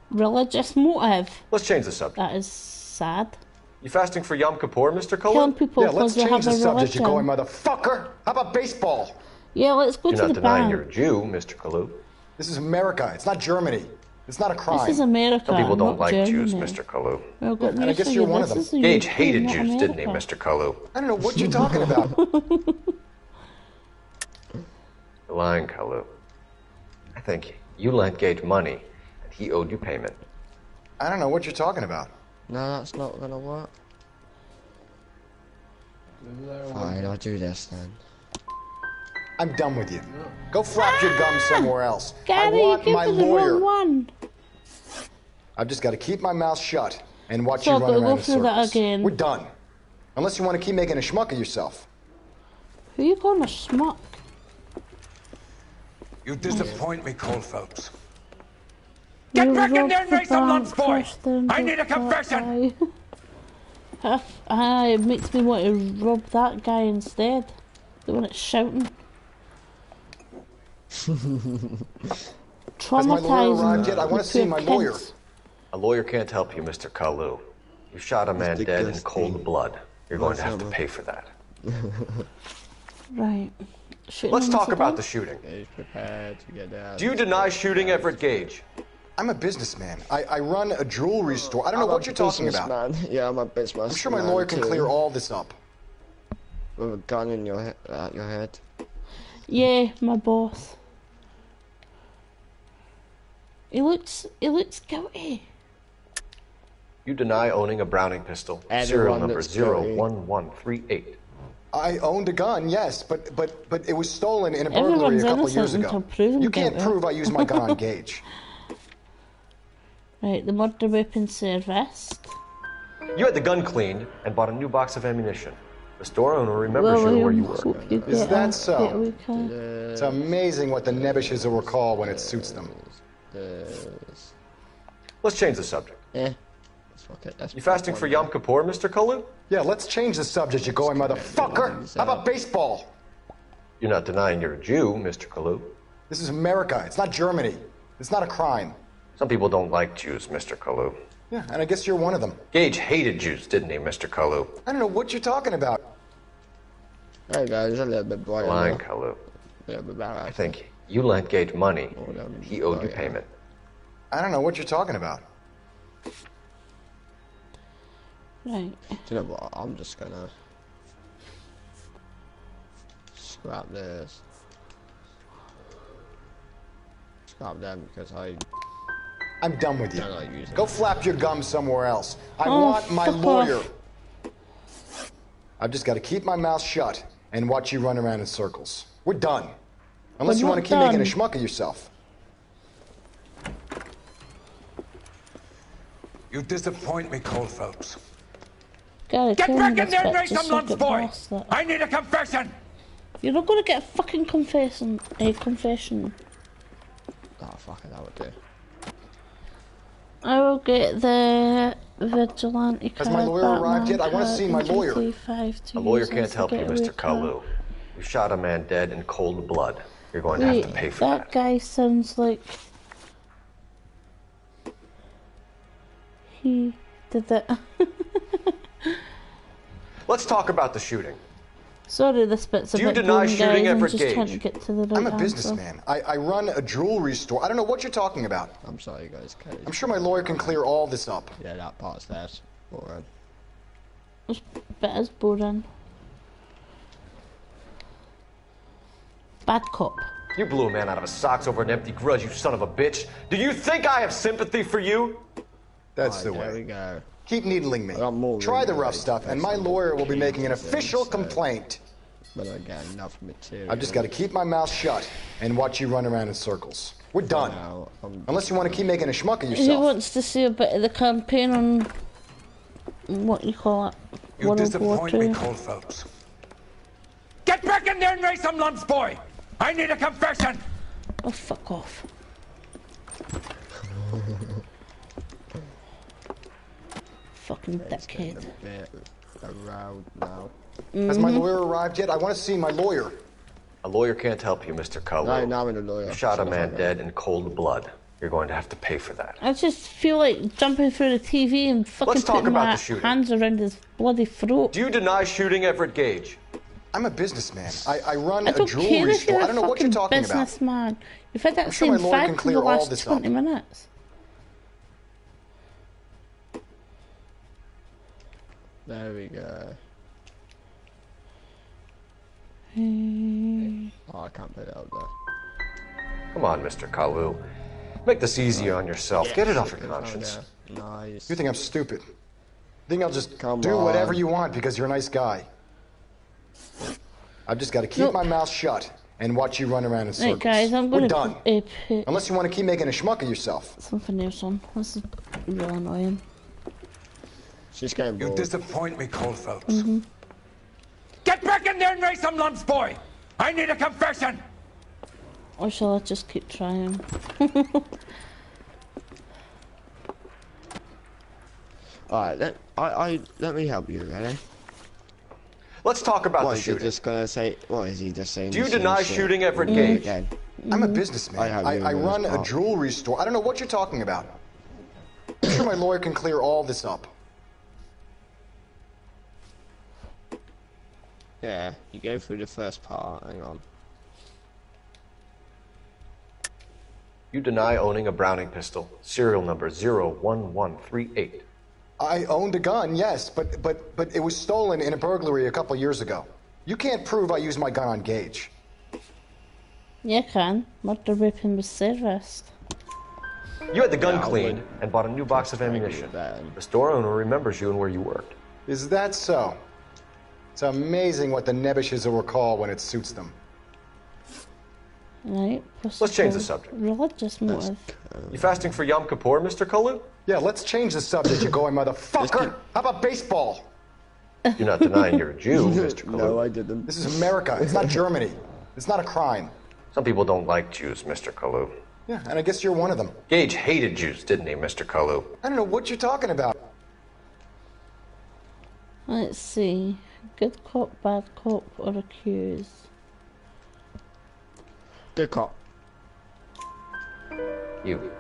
Religious motive. Let's change the subject. That is sad. You fasting for Yom Kippur, Mr. Cullen? Killing people Yeah, let's because they change have the a subject, you religion. going motherfucker. How about baseball? Yeah, let's go You're to not the denying bank. you're a Jew, Mr. Kalu. This is America. It's not Germany. It's not a crime. This is America. Some people don't not like Jews, Germany. Mr. Kalu. Well, got And I news guess for you're you. one of This them. is the Gage UK, hated not Jews, didn't he, America. Mr. Kalu? I don't know what you're talking about. You're lying, Kalu. I think you lent Gage money, and he owed you payment. I don't know what you're talking about. No, that's not gonna work. Fine, I'll do this then. I'm done with you. Go flap your gum somewhere else. Gary, I want you my gave me the lawyer. wrong one. I've just got to keep my mouth shut and watch So you I've run got to around go in through that circles. again. We're done. Unless you want to keep making a schmuck of yourself. Who you calling a schmuck? You disappoint me, Cole Phelps. You Get back in robbed there and the make some lunch, bank boy! first, then I did need a that confession! guy. It makes me want to rob that guy instead. The one that's shouting. Has my lawyer arrived yet? I want to see my lawyer. A lawyer can't help you, Mr. Kalu. You shot a man dead in cold blood. You're going to have to pay for that. Right. Shooting Let's on talk the about bank? the shooting. He's prepared to get down. Do you deny shooting Everett Gage? I'm a businessman. I run a jewelry store. I don't know I'm what a you're talking about. businessman. Yeah, I'm a businessman. I'm sure my lawyer can clear all this up. With a gun in your at your head. Yeah, my boss. He looks guilty. You deny owning a Browning pistol, Everyone serial number looks guilty. 01138. I owned a gun, yes, but it was stolen in a burglary Everyone's a couple years innocent ago. until proven You can't guilty. prove I used my gun on Gage. Right, the murder weapon serviced. You had the gun cleaned and bought a new box of ammunition. The store owner remembers Well, you where you hope were. you Is get that a so? getaway car. It's amazing what the Nebushes will recall when it suits them. Let's change the subject. Yeah. Fuck it. That's You fasting for Yom Kippur, Mr. Kalu? Yeah, let's change the subject, you going motherfucker. How about baseball? You're not denying you're a Jew, Mr. Kalu. This is America. It's not Germany. It's not a crime. Some people don't like Jews, Mr. Kalu. Yeah, and I guess you're one of them. Gage hated Jews, didn't he, Mr. Kalu? I don't know what you're talking about. Hey guys, a little bit brighter. Lying, now. Kalu. A little bit better. I think you lent Gage money, and he owed you payment. I don't know what you're talking about. Right. Do you know what? I'm just gonna scrap this. Scrap them because I'm done with you. don't like using Go flap your gum somewhere else. I Oh, want my fuck lawyer. off. I've just got to keep my mouth shut and watch you run around in circles. We're done. Unless We're you want not to keep making a done. schmuck of yourself. You disappoint me, Cole Phelps. Gary, Get tell back me in there and this make bitch some is lunch, like a boy! bastard. I need a confession! You're not gonna get a fucking confession. Confession. Oh fuck it, that would do. I will get the vigilante card. Has my lawyer Batman arrived yet? I want to card, see my and lawyer. GTA5 to A lawyer use can't as a help you, getaway Mr. car. Kalu. You shot a man dead in cold blood. You're going to Wait, have to pay for that that. guy sounds like he Did that? Let's talk about the shooting. Sorry, this bit's a Do you bit deny boring, shooting guys. I'm Everett just trying to Gage? get to the right I'm a answer. businessman. I run a jewelry store. I don't know what you're talking about. I'm sorry, guys. I'm sure my lawyer can clear all this up. Yeah, that part's there. Alright. This bit is boring. Bad cop. You blew a man out of his socks over an empty grudge, you son of a bitch. Do you think I have sympathy for you? That's the There way. we go. Keep needling me. Try the rough stuff, and my lawyer will be making an official complaint. But I got enough material. I've just got to keep my mouth shut and watch you run around in circles. We're done. Unless you want to keep making a schmuck of He yourself. wants to see a bit of the campaign on what you call it. You World War disappoint me, II. Cole Phelps. Get back in there and raise some lumps, boy! I need a confession! Oh, fuck off. Fucking dickhead. Around now. Has my lawyer arrived yet? I want to see my lawyer. A lawyer can't help you, Mr. Cullen. No, I'm a lawyer. You shot a man dead in cold blood. You're going to have to pay for that. I just feel like jumping through the TV and fucking Let's talk putting about my the shooting. hands around his bloody throat. Do you deny shooting Everett Gage? I'm a businessman. I run I a don't care jewelry if store. you're I don't know a what you're fucking talking about. businessman. You've had that I'm sure same my lawyer can fact for clear the all last this 20 up. minutes. There we go. Oh, I can't put it up there. Come on, Mr. Kalu. Make this easier on yourself. Get it off your conscience. Nice. You think I'm stupid? Think I'll just do on. whatever you want because you're a nice guy? I've just got to keep my mouth shut and watch you run around in circles. Right, guys, I'm We're going done. to Unless you want to keep making a schmuck of yourself. something else on. This is really annoying. She's getting You bored. disappoint me, Cole Phelps. Mm-hmm. Get back in there and raise some lumps, boy! I need a confession! Or shall I just keep trying? Alright, let me help you, ready? Let's talk about What the is he shooting. just gonna say? What is he just saying? Do you the same deny shit shooting Everett all over Gage? again? I'm a businessman. I run a jewelry store. I don't know what you're talking about. I'm sure my lawyer can clear all this up. Yeah, you go through the first part. Hang on. You deny owning a Browning pistol, serial number 01138. I owned a gun, yes, but it was stolen in a burglary a couple years ago. You can't prove I used my gun on Gage. Yeah, I can. Murder weapon was serviced. You had the gun cleaned and bought a new box of ammunition. The store owner remembers you and where you worked. Is that so? It's amazing what the Nebbishes will recall when it suits them. Right. Let's change the subject. Religious motive. You fasting for Yom Kippur, Mr. Kalu? Yeah, let's change the subject, you going motherfucker. How about baseball? You're not denying you're a Jew, Mr. Kalu. No, I didn't. This is America. It's not Germany. It's not a crime. Some people don't like Jews, Mr. Kalu. Yeah, and I guess you're one of them. Gage hated Jews, didn't he, Mr. Kalu? I don't know what you're talking about. Let's see. Good cop, bad cop, or accused. Good cop. You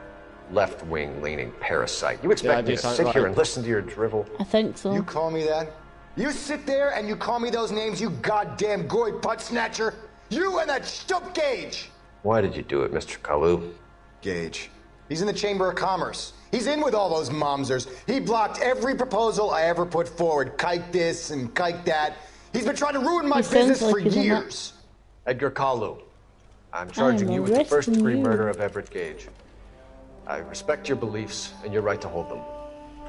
left-wing leaning parasite. You expect me to sit here and listen to your drivel? I think so. You call me that? You sit there and you call me those names, you goddamn goy butt snatcher? You and that stup Gage! Why did you do it, Mr. Kalu? Gage. He's in the Chamber of Commerce. He's in with all those momsers. He blocked every proposal I ever put forward. Kike this and kike that. He's been trying to ruin my business for years. Edgar Kalu, I'm charging you with the first-degree murder of Everett Gage. I respect your beliefs and your right to hold them.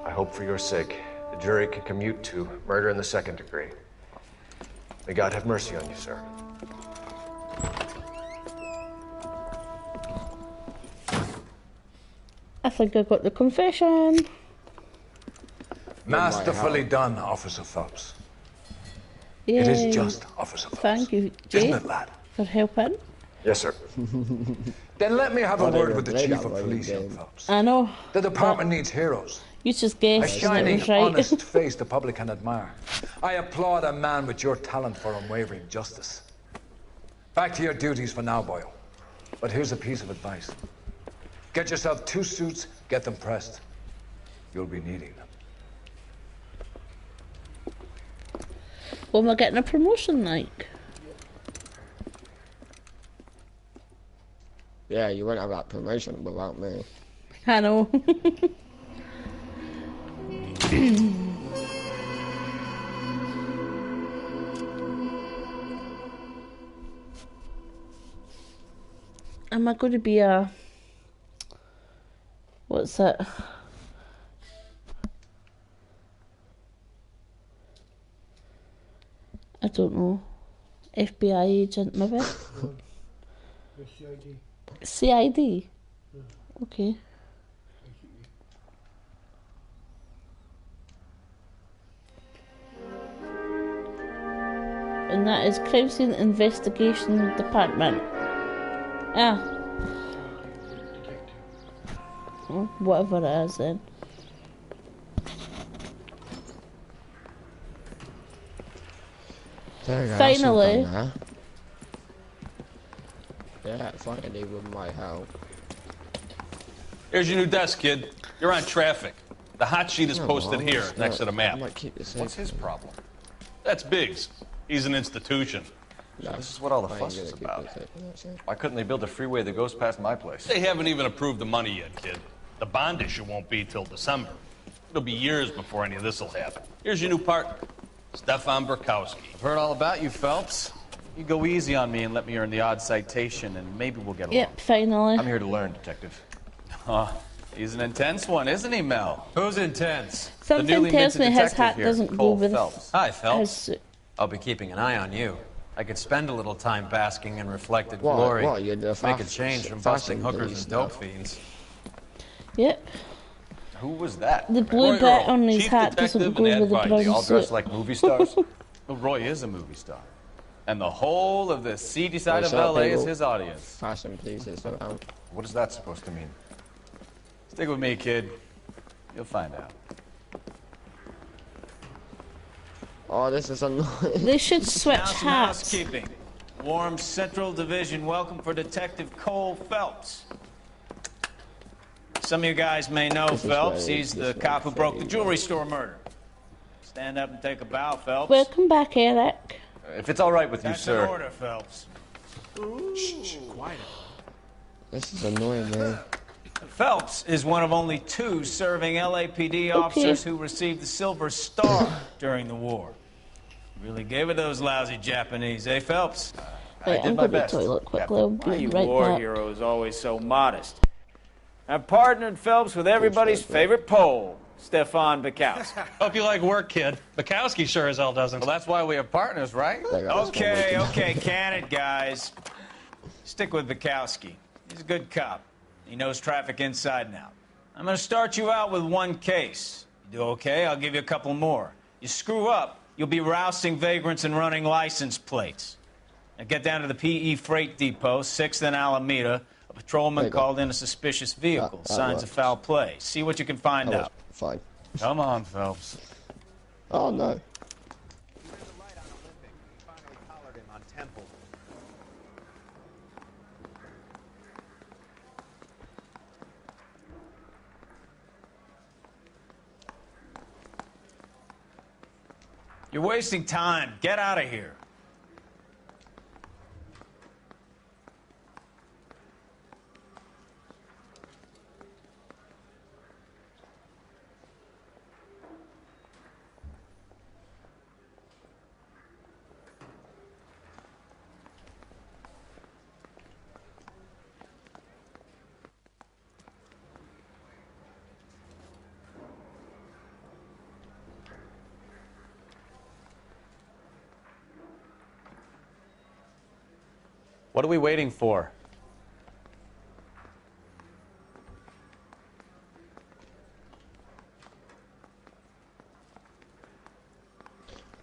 I hope for your sake the jury can commute to murder in the second degree. May God have mercy on you, sir. I think I got the confession. Masterfully done, Officer Phelps. Yay. It is just, Officer Phelps. Thank you, Jay, Isn't it, lad? for helping. Yes, sir. Then let me have a Oh, they word were with the great Chief at of what Police, you young did. Phelps. I know. The department needs heroes. You just A guessed that it shining, was right. honest face the public can admire. I applaud a man with your talent for unwavering justice. Back to your duties for now, Boyle. But here's a piece of advice. Get yourself 2 suits, get them pressed. You'll be needing them. What am I getting a promotion like? Yeah, you wouldn't have that promotion without me. I know. Am I going to be a... What's it? I don't know. FBI agent, maybe? CID. CID? Okay. And that is Crime Scene Investigation Department. Ah. Well, whatever it is then. Finally. Yeah, finally with my help. Here's your new desk, kid. You're on traffic. The hot sheet is posted here, next to the map. What's his problem? That's Biggs. He's an institution. So this is what all the fuss is about. Why couldn't they build a freeway that goes past my place? They haven't even approved the money yet, kid. The bond issue won't be till December. It'll be years before any of this will happen. Here's your new partner, Stefan Burkowski. I've heard all about you, Phelps. You go easy on me and let me earn the odd citation, and maybe we'll get along. Yep, finally. I'm here to learn, Detective. He's an intense one, isn't he, Mel? Who's intense? Something tells me his hat doesn't go with Phelps. Hi, Phelps. I'll be keeping an eye on you. I could spend a little time basking in reflected glory. You're the Make a change from busting hookers and dope fiends. Yep. Who was that? The blue bit on his hat doesn't go with the brown They all dress suit. like movie stars? Well, Roy is a movie star. And the whole of the seedy side of L.A. is his audience. Fashion pleases around. What is that supposed to mean? Stick with me, kid. You'll find out. Oh, this is annoying. They should switch Now some hats. housekeeping. Warm Central Division, welcome for Detective Cole Phelps. Some of you guys may know Phelps. He's the cop who broke the jewelry store murder. Stand up and take a bow, Phelps. Welcome back, Eric. If it's all right with you, That's sir. an order, Phelps. Shh, quiet. This is annoying, man. Phelps is one of only 2 serving LAPD officers who received the Silver Star during the war. Really gave it those lousy Japanese, eh, Phelps? Wait, I'm going to the toilet quickly. I'll be You right war back. hero is always so modest. I've partnered Phelps with everybody's favorite Pole, Stefan Bukowski. Hope you like work, kid. Bukowski sure as hell doesn't. Well, that's why we have partners, right? Okay, can it, guys. Stick with Bukowski. He's a good cop. He knows traffic inside and out. I'm going to start you out with 1 case. You do okay, I'll give you a couple more. You screw up, you'll be rousting vagrants and running license plates. Now get down to the PE Freight Depot, 6th and Alameda. A patrolman called in a suspicious vehicle. Signs of foul play. See what you can find out. Fine. Come on, Phelps. Oh, no. You're wasting time. Get out of here. What are we waiting for?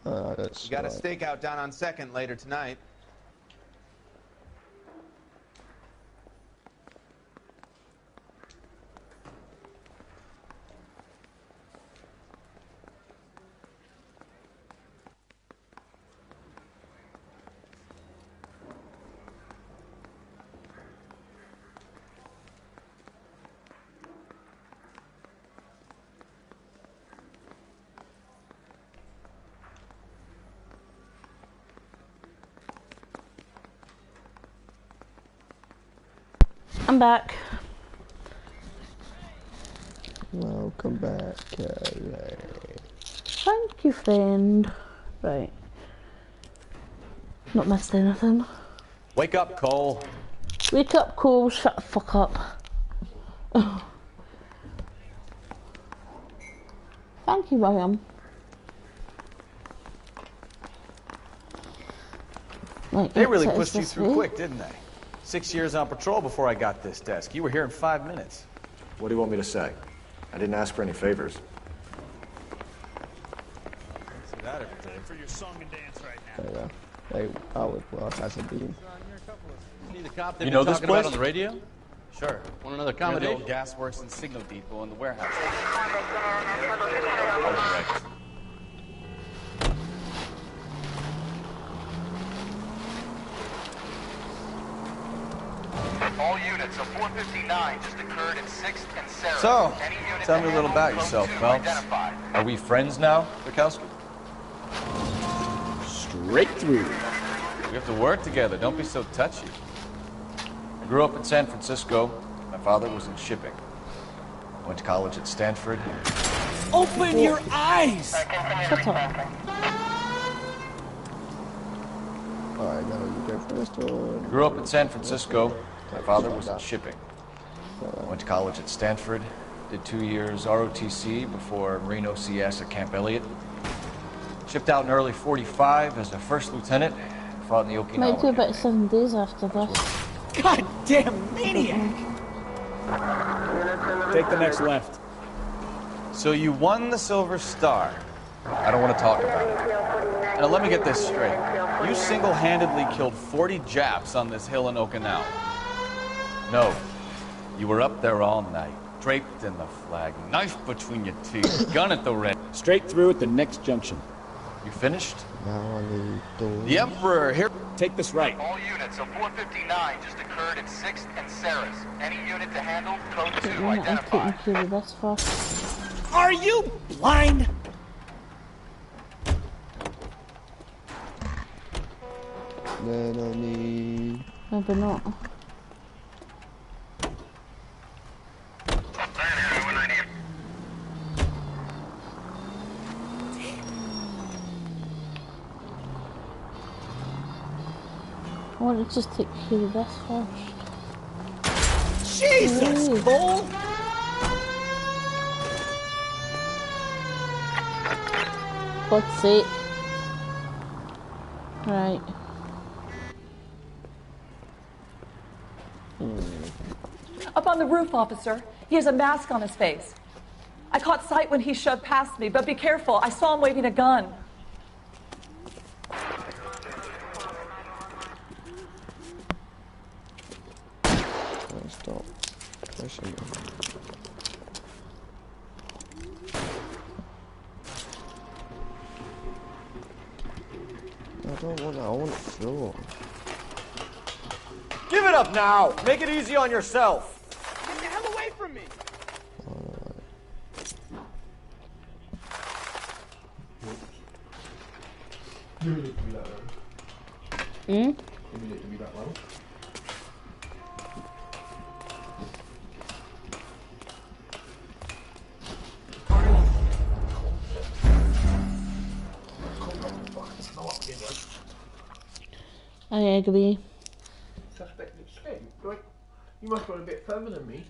We got a stakeout down on 2nd later tonight. I'm back. Welcome back, Kelly. Thank you, friend. Right. Not missed anything. Wake up, Cole. Wake up, Cole. Shut the fuck up. Thank you, William. Right, They really pushed you through quick, didn't they? 6 years on patrol before I got this desk. You were here in 5 minutes. What do you want me to say? I didn't ask for any favors. See that every day. For your song and dance right now. There you go. Hey, I was well, that's a beam. See the cop they've You been know this talking about place? on the radio? Sure. Want another Near the accommodation? old gas works and signal depot in the warehouse. Correct. All units, a 459 just occurred in 6th and Sarah. So, tell me a little about yourself, Phelps. Are we friends now, Bukowski? Straight through. We have to work together. Don't be so touchy. I grew up in San Francisco. My father was in shipping. Went to college at Stanford. Open your eyes! Shut up. Alright, now you go first or... I grew up in San Francisco. My father was in shipping. Went to college at Stanford. Did 2 years ROTC before Marine OCS at Camp Elliott. Shipped out in early 45 as a first lieutenant. Fought in the Okinawa. Might do about 7 days after this. Goddamn maniac! Take the next left. So you won the Silver Star. I don't want to talk about it. Now let me get this straight. You single-handedly killed 40 Japs on this hill in Okinawa. No, you were up there all night, draped in the flag, knife between your teeth, gun at the ready. Straight through at the next junction. You finished? Now I need to... The Emperor here. Take this right. All units, a 459 just occurred in 6th and Sarah's. Any unit to handle, code 2 I'm identified. taking care of this first. Are you blind? Then I need... Maybe not. I want to just take care of this first. Jesus, Cole! God's sake. Right. Up on the roof, officer. He has a mask on his face. I caught sight when he shoved past me, but be careful. I saw him waving a gun. Stop pushing me. I want floor. Give it up now! Make it easy on yourself! Get the hell away from me! You need to be that low. Hmm? You need it to be that low. I agree. Suspect escape. Right? You must have gone a bit further than me.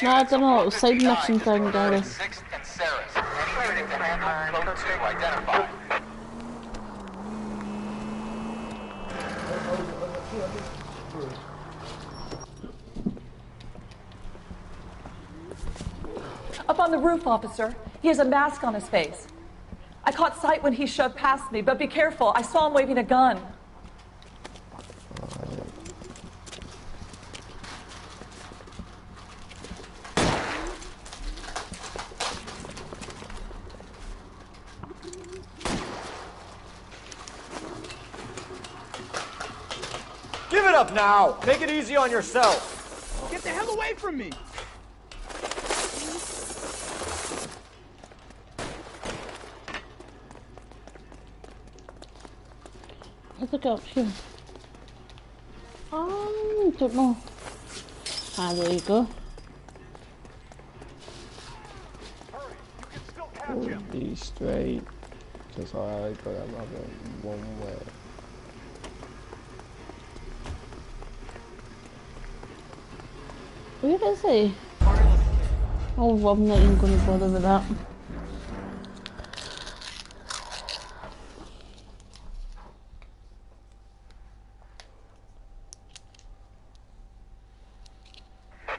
No, I don't know, side mission thing, Gary. 6th and Sarah's. Any unit to handle, code 2 identified. Up on the roof, officer. He has a mask on his face. I caught sight when he shoved past me, but be careful. I saw him waving a gun. Give it up now! Make it easy on yourself! Get the hell away from me! Let's look up here. Oh. Don't know. Ah, there you go. Hold these straight, because I got another one way. Where is he? Oh, I'm not even going to bother with that.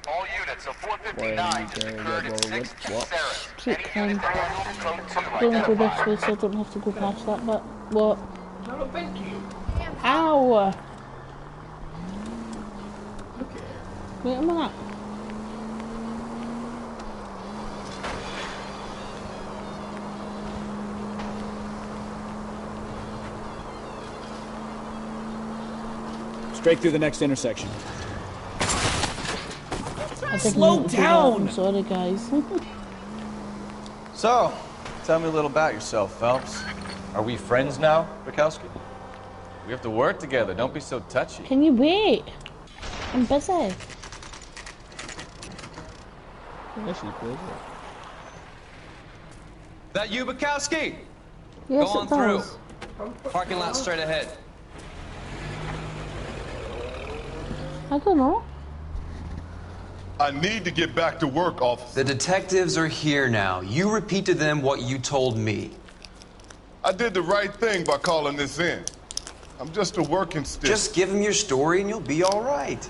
All units, so 459 just occurred at 6th and Sarah. Keep going. Don't go this way so I don't have to go past that bit. What? No, thank you. Ow! Wait a minute. Straight through the next intersection. Slow down! I'm sorry, guys. So, tell me a little about yourself, Phelps. Are we friends now, Bukowski? We have to work together. Don't be so touchy. Can you wait? I'm busy. Yeah, she's busy. That you, Bukowski? Yes, Go on it through. does. Parking lot straight ahead. I don't know. I need to get back to work, officer. The detectives are here now. You repeat to them what you told me. I did the right thing by calling this in. I'm just a working stick. Just give them your story and you'll be all right.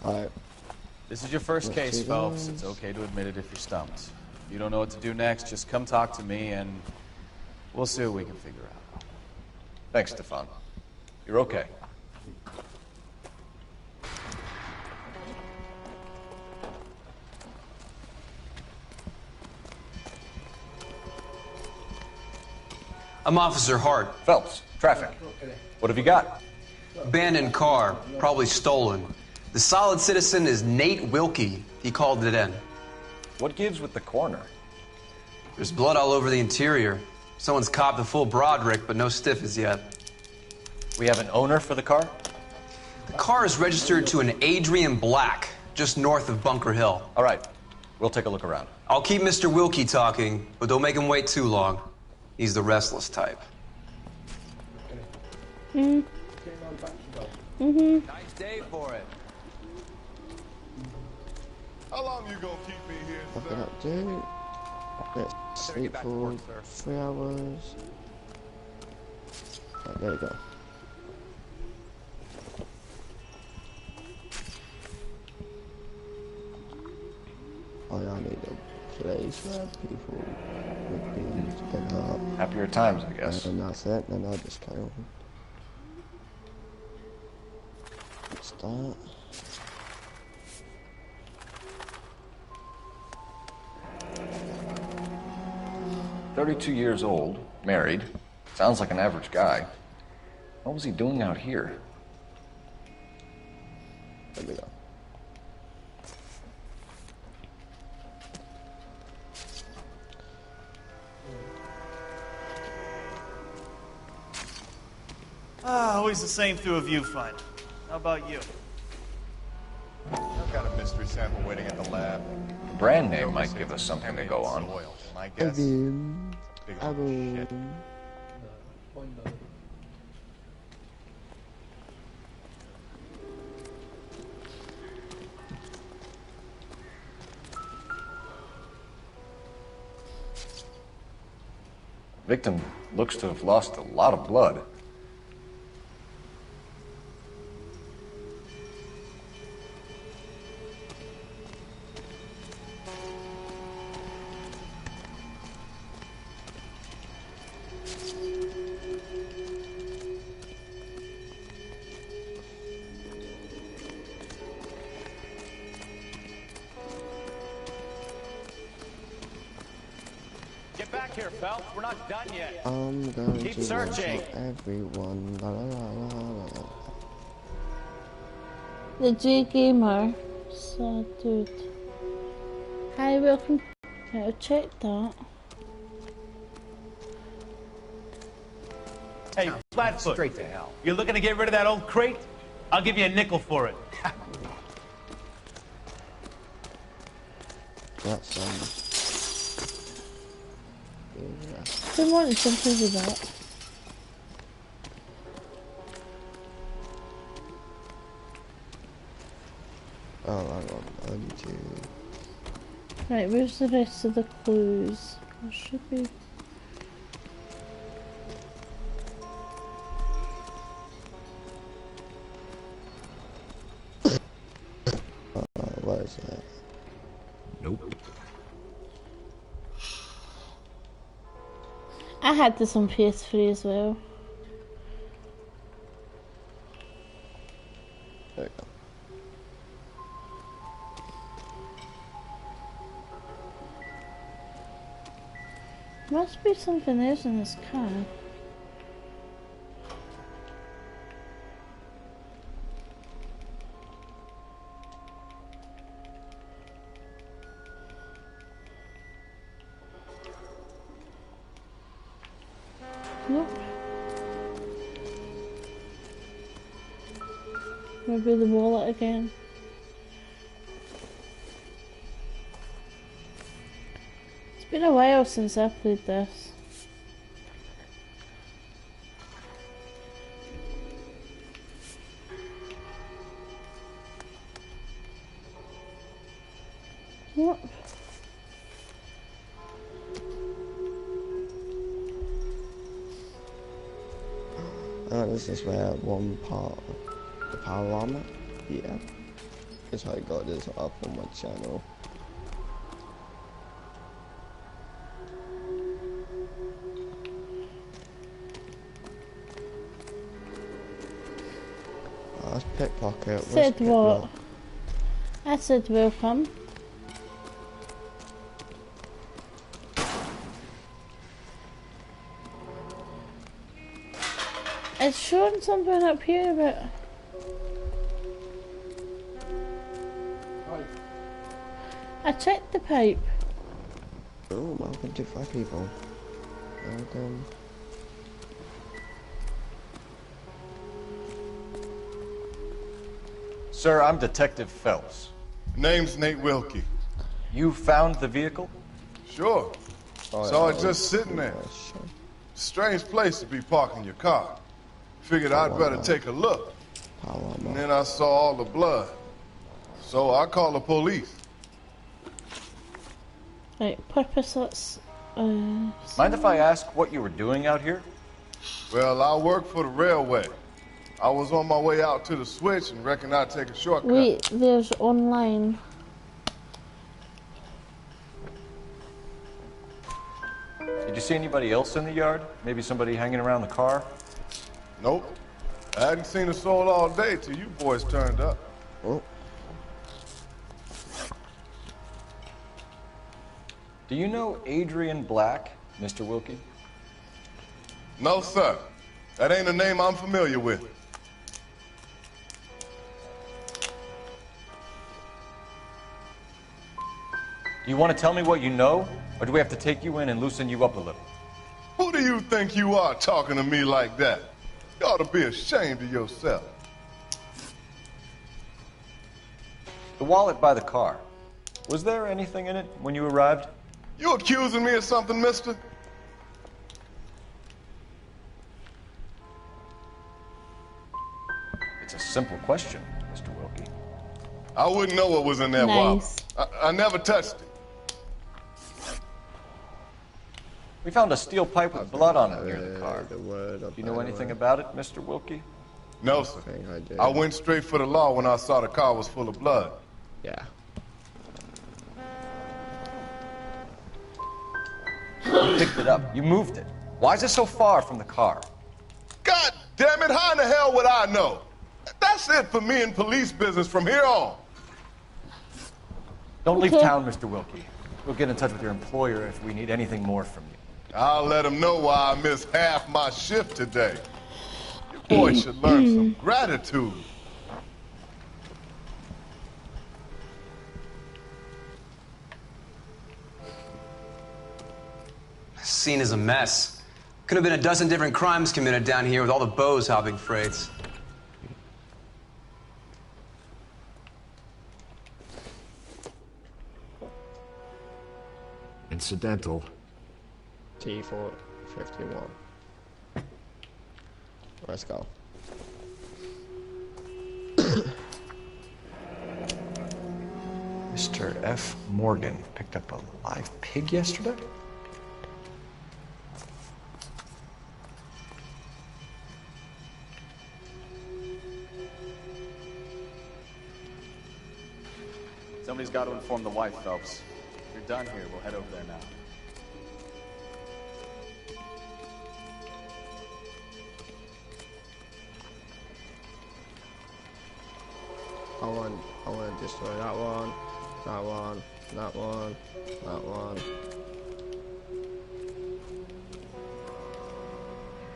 Alright. This is your first case, Phelps. It's okay to admit it if you're stumped. If you don't know what to do next, just come talk to me and we'll see what we can figure out. Thanks, Stefan. You're okay. I'm Officer Hart. Phelps, traffic. What have you got? Abandoned car, probably stolen. The solid citizen is Nate Wilkie. He called it in. What gives with the coroner? There's blood all over the interior. Someone's copped the full Broderick, but no stiff as yet. We have an owner for the car? The car is registered to an Adrian Black, just north of Bunker Hill. All right, we'll take a look around. I'll keep Mr. Wilkie talking, but don't make him wait too long. He's the restless type. Nice day for it. How long you gonna keep me here, Fucking up, dude. Let's sleep for 3 hours. Right, there we go. Oh yeah, I need a place where people would be together up. Happier times, I guess. And that's it, then I'll just carry on. Start. "32 years old, married. Sounds like an average guy. What was he doing out here?" There we go. Always the same through a viewfinder. How about you? I've got a mystery sample waiting at the lab. The brand name might give us something to go on. My guess. Victim looks to have lost a lot of blood. Get back here, Phelps. We're not done yet. I'm going Keep to searching. watch everyone. La, la, la, la, la. The J Gamer. Sad dude. Hi, welcome. I'll check that. Hey, Flatfoot. Straight to hell. You're looking to get rid of that old crate? I'll give you a nickel for it. That's I wanted something with that. Oh, hang on. I need to. Right, where's the rest of the clues? There should be. Where is that? Nope. I had this on PS3 as well. There we go. Must be something else in this car. Nope. Maybe the wallet again. It's been a while since I played this. What? This is where one part of the power armor. Yeah. Because I got this up on my channel. That's pickpocket. Said what? I said welcome. It's showing something up here, but I checked the pipe. Oh, welcome to 5 people. Welcome. Sir, I'm Detective Phelps. Name's Nate Wilkie. You found the vehicle? Sure. Saw it just sitting there. Strange place to be parking your car. Figured I'd better take a look. And then I saw all the blood. So I called the police. Right, purpose, let's... Mind if I ask what you were doing out here? Well, I work for the railway. I was on my way out to the switch and reckoned I'd take a shortcut. Wait, there's online. Did you see anybody else in the yard? Maybe somebody hanging around the car? Nope. I hadn't seen a soul all day till you boys turned up. Oh. Do you know Adrian Black, Mr. Wilkie? No, sir. That ain't a name I'm familiar with. Do you want to tell me what you know, or do we have to take you in and loosen you up a little? Who do you think you are talking to me like that? You ought to be ashamed of yourself. The wallet by the car. Was there anything in it when you arrived? You accusing me of something, mister? It's a simple question, Mr. Wilkie. I wouldn't know what was in that wallet. I never touched it. We found a steel pipe with blood on it near the car. Do you know anything about it, Mr. Wilkie? No, sir. I went straight for the law when I saw the car was full of blood. Yeah. You picked it up. You moved it. Why is it so far from the car? God damn it, how in the hell would I know? That's it for me in police business from here on. Don't leave town, Mr. Wilkie. We'll get in touch with your employer if we need anything more from you. I'll let him know why I missed half my shift today. You boys should learn some gratitude. Scene is a mess. Could have been a dozen different crimes committed down here with all the bows hopping freights. Incidental. T451. Let's go. Mr. F. Morgan picked up a live pig yesterday? Somebody's got to inform the wife, Phelps. If you're done here, we'll head over there now. I want to destroy that one, that one, that one, that one.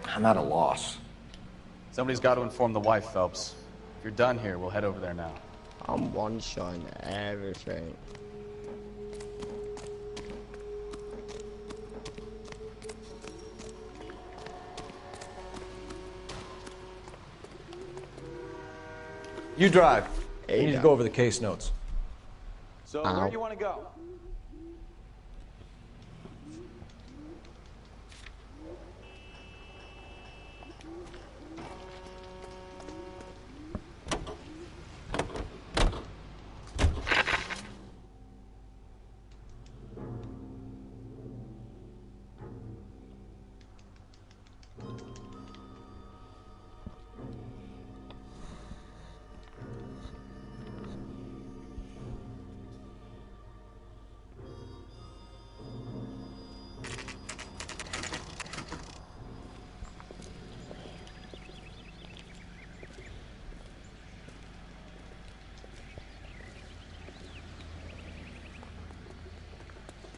I'm at a loss. Somebody's got to inform the wife, Phelps. If you're done here, we'll head over there now. I'm one-shotting everything. You drive. We need to go over the case notes. So where do you want to go?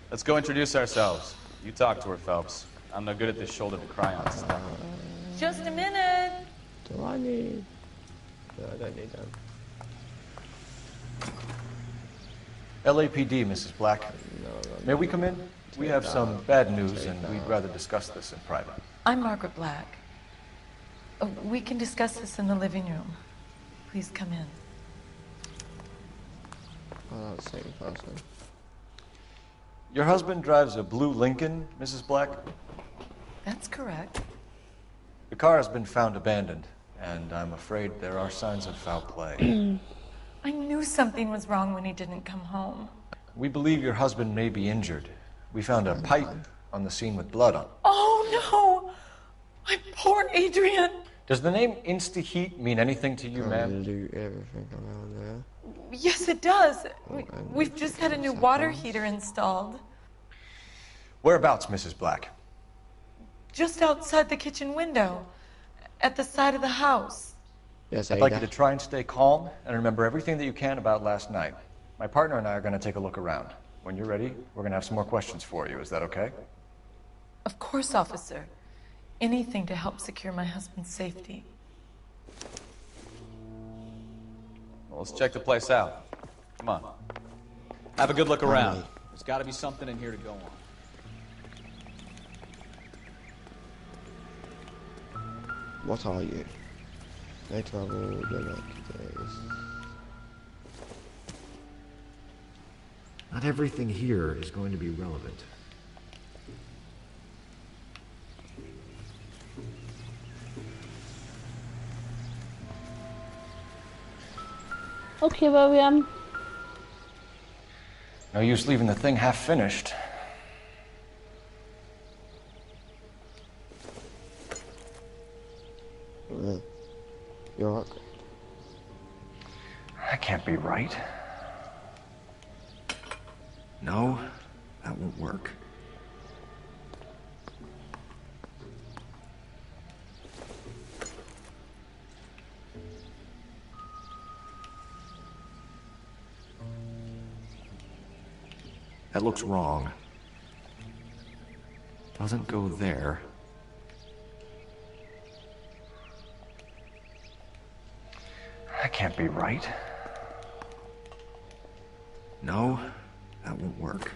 Let's go introduce ourselves. You talk to her, Phelps. I'm no good at this shoulder to cry on stuff. Just a minute. Do I need? No, I don't need them. LAPD, Mrs. Black. May we come in? We have some bad news, and we'd rather discuss this in private. I'm Margaret Black. We can discuss this in the living room. Please come in. Oh, that's the same person. Your husband drives a blue Lincoln, Mrs. Black? That's correct. The car has been found abandoned, and I'm afraid there are signs of foul play. I knew something was wrong when he didn't come home. We believe your husband may be injured. We found a pipe on the scene with blood on it. Oh, no! My poor Adrian! Does the name Insta-Heat mean anything to you, ma'am? Loot everything around there. Yes, it does. We've just had a new water heater installed. Whereabouts, Mrs. Black? Just outside the kitchen window, at the side of the house. Yes, I'd like you to try and stay calm and remember everything that you can about last night. My partner and I are going to take a look around. When you're ready, we're going to have some more questions for you. Is that okay? Of course, officer. Anything to help secure my husband's safety. Well, let's check the place out. Come on. Have a good look around. There's got to be something in here to go on. What are you? No trouble, the next days. Not everything here is going to be relevant. Okay, William. No use leaving the thing half finished. You're right. That can't be right. No, that won't work. That looks wrong. Doesn't go there. That can't be right. No, that won't work.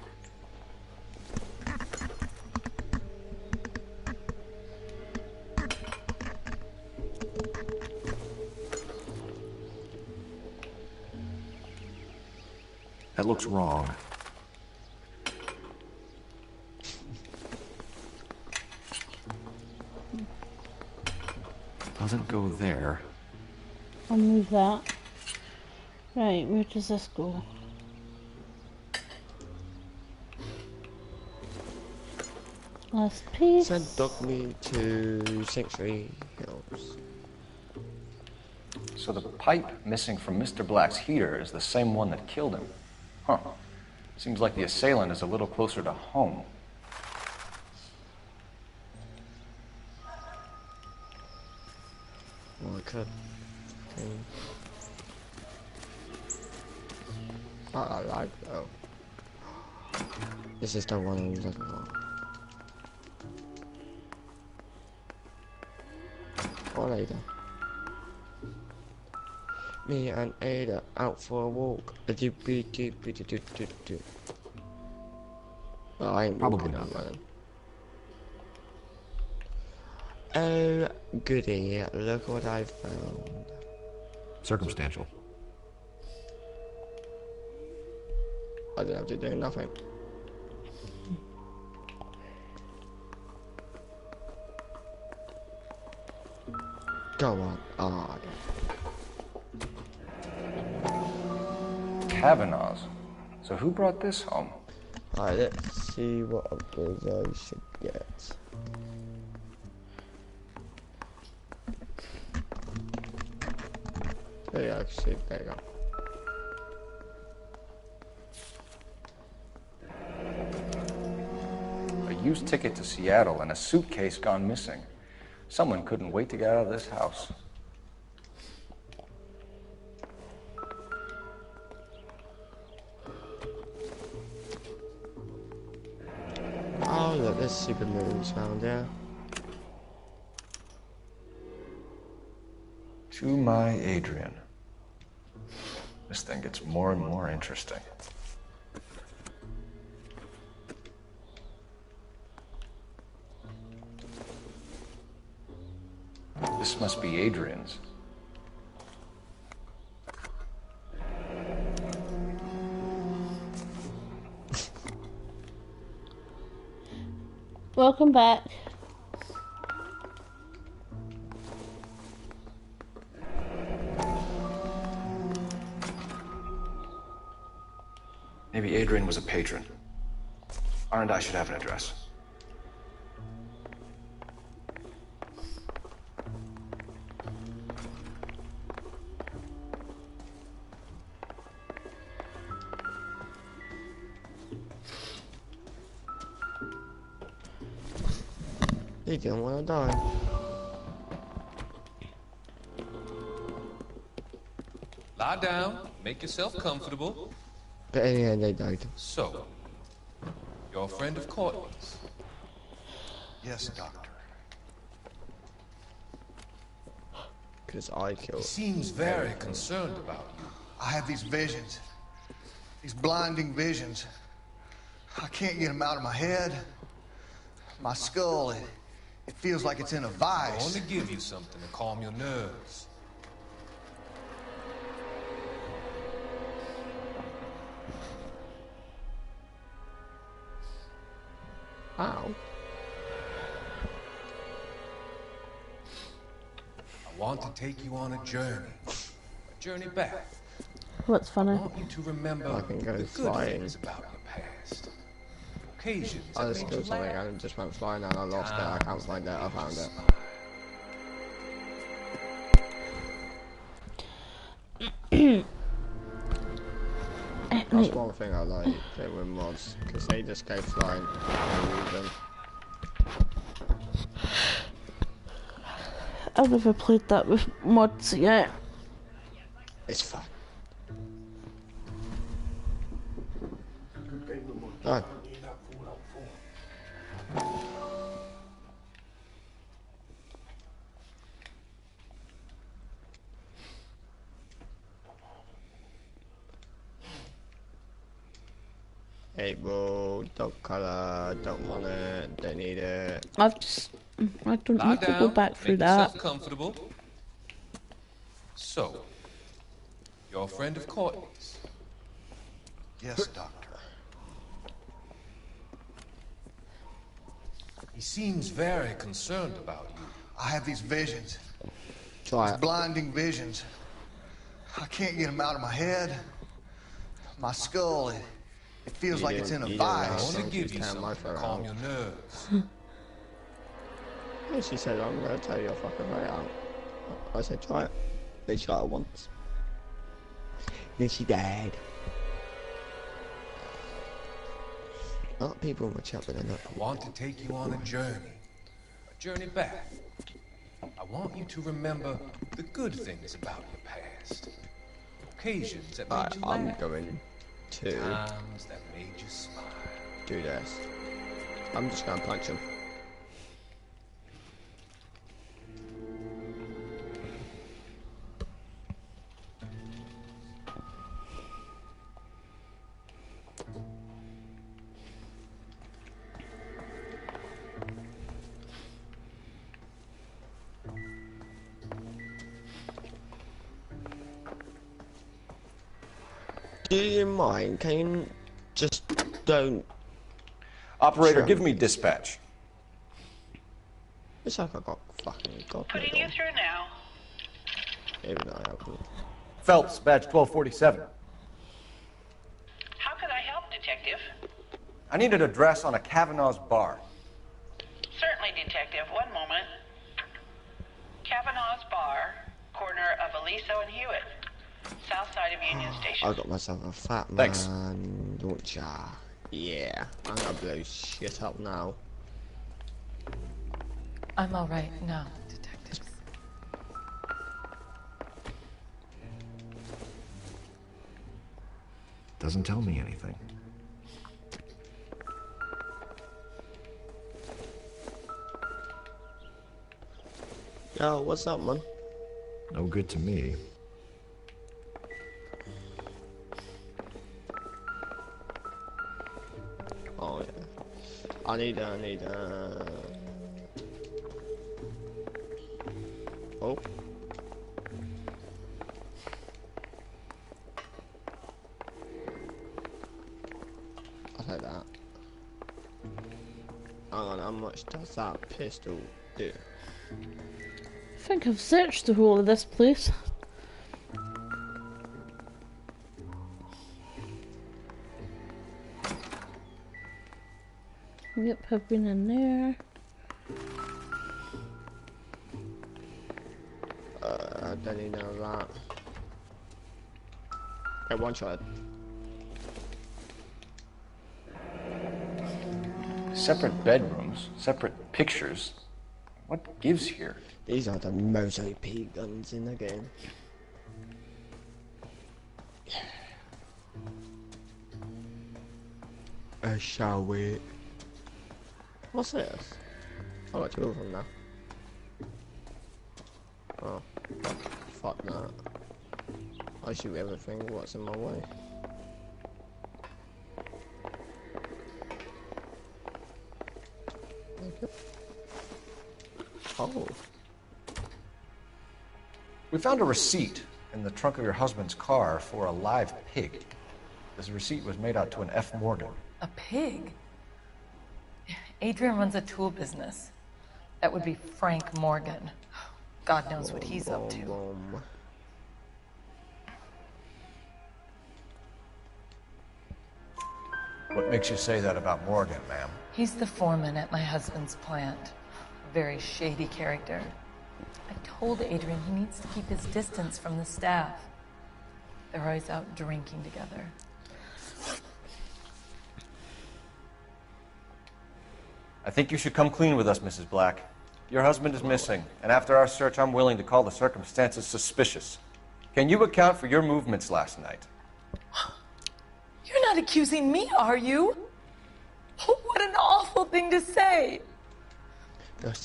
That looks wrong. Doesn't go there. I'll move that. Right, where does this go? Last piece. Send me to Sanctuary Hills. So the pipe missing from Mr. Black's heater is the same one that killed him. Huh. Seems like the assailant is a little closer to home. Well, I could. I like though. This is the one I was looking for. Or later. Me and Ada out for a walk. Well, I ain't Probably walking, not. I'm running. Oh, goody. Look what I found. Circumstantial. I didn't have to do nothing. Go on. Ah, Kavanaugh's. So who brought this home? alright, let's see what upgrades I should get. There you go, there you go. A used ticket to Seattle and a suitcase gone missing. Someone couldn't wait to get out of this house. Oh look, there's super moons found there. To my Adrian. This thing gets more and more interesting. This must be Adrian's. Welcome back. Maybe Adrian was a patron. R&I should have an address. You didn't want to die. Lie down, make yourself comfortable. But in the end, they died. So, you're a friend of Courtney's? Yes, Doctor. Because I killed. He seems very concerned about you. I have these visions. These blinding visions. I can't get them out of my head. My skull, it feels like it's in a I vice. want to give you something to calm your nerves. Ow. I want to take you on a journey back. What's funny? I want you to remember I can go the good flying. things about your past. Occasions I that just made killed you something laugh. and just went flying and I lost it. I can't find it. I found it. That's one thing I like with mods, because they just go flying and use them. I've never played that with mods yet. It's fun. Oh. Hey bro, don't colour, don't want it, don't need it. I don't Lie need to go down, back through make that. yourself comfortable. So, you're a friend of Courtney's? Yes, Doctor. He seems very concerned about you. I have these visions. Try These it. blinding visions. I can't get them out of my head. My skull, it feels like it's in a I vice. want to give you something to calm your nerves. And she said, I'm going to tell you a fucking way out. I said, try it. They tried it once. Then she died. A lot of people in my chat, but they're not. I want to take you on a journey back. I want you to remember the good things about your past. Occasions that made you I'm laugh. going to Times that made you smile. do this. I'm just going to punch him. Do you mind? Can you just don't... Operator, give me dispatch. It's like I got fucking God. Putting you through now. Even though I have to. Phelps, badge 1247. How can I help, Detective? I need an address on a Kavanaugh's bar. Certainly, Detective. One moment. Kavanaugh's Bar, corner of Aliso and Hewitt. South side of Union Station. I got myself a fat Thanks. man launcher. Yeah, I'm gonna blow shit up now. I'm all right now, detectives. Doesn't tell me anything. Yo, what's up, man? No good to me. Oh yeah. I need Oh. I'll take that. Hang on, how much does that pistol do? I think I've searched the whole of this place. Yep, I've been in there. I don't even know that. Okay, one shot. Separate bedrooms, separate pictures. What gives here? These are the most OP guns in the game. Shall we? What's this? I got two of them now. Oh, fuck that. I shoot everything what's in my way. Okay. Oh. We found a receipt in the trunk of your husband's car for a live pig. This receipt was made out to an F. Morgan. A pig? Adrian runs a tool business. That would be Frank Morgan. God knows what he's up to. What makes you say that about Morgan, ma'am? He's the foreman at my husband's plant. A very shady character. I told Adrian he needs to keep his distance from the staff. They're always out drinking together. I think you should come clean with us, Mrs. Black. Your husband is missing, and after our search, I'm willing to call the circumstances suspicious. Can you account for your movements last night? You're not accusing me, are you? What an awful thing to say.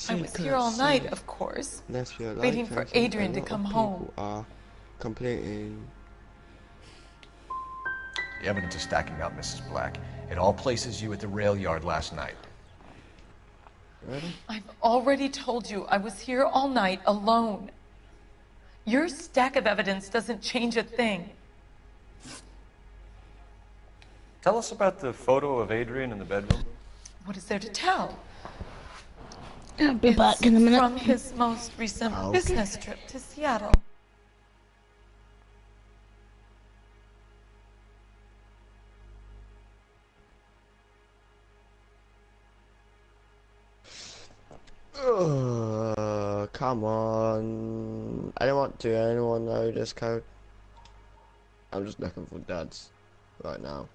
I was here all night, of course, waiting for Adrian to come home. Are completing. The evidence is stacking up, Mrs. Black. It all places you at the rail yard last night. Really? I've already told you I was here all night alone. Your stack of evidence doesn't change a thing. Tell us about the photo of Adrian in the bedroom. What is there to tell? I'll be back in a minute. From his most recent business trip to Seattle. Come on. I don't want to. Anyone know this code? I'm just looking for dads right now.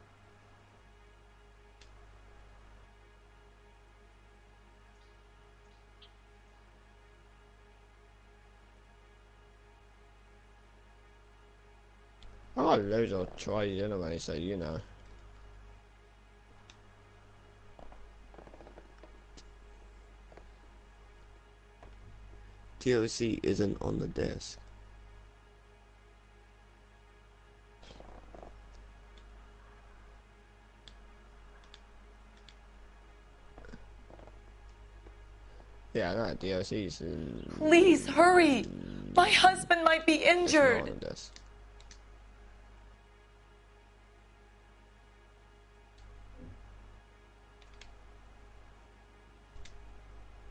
I got loads of tries anyway, so you know. DLC isn't on the disc. Yeah, no, DLC's in... Please hurry! My husband might be injured.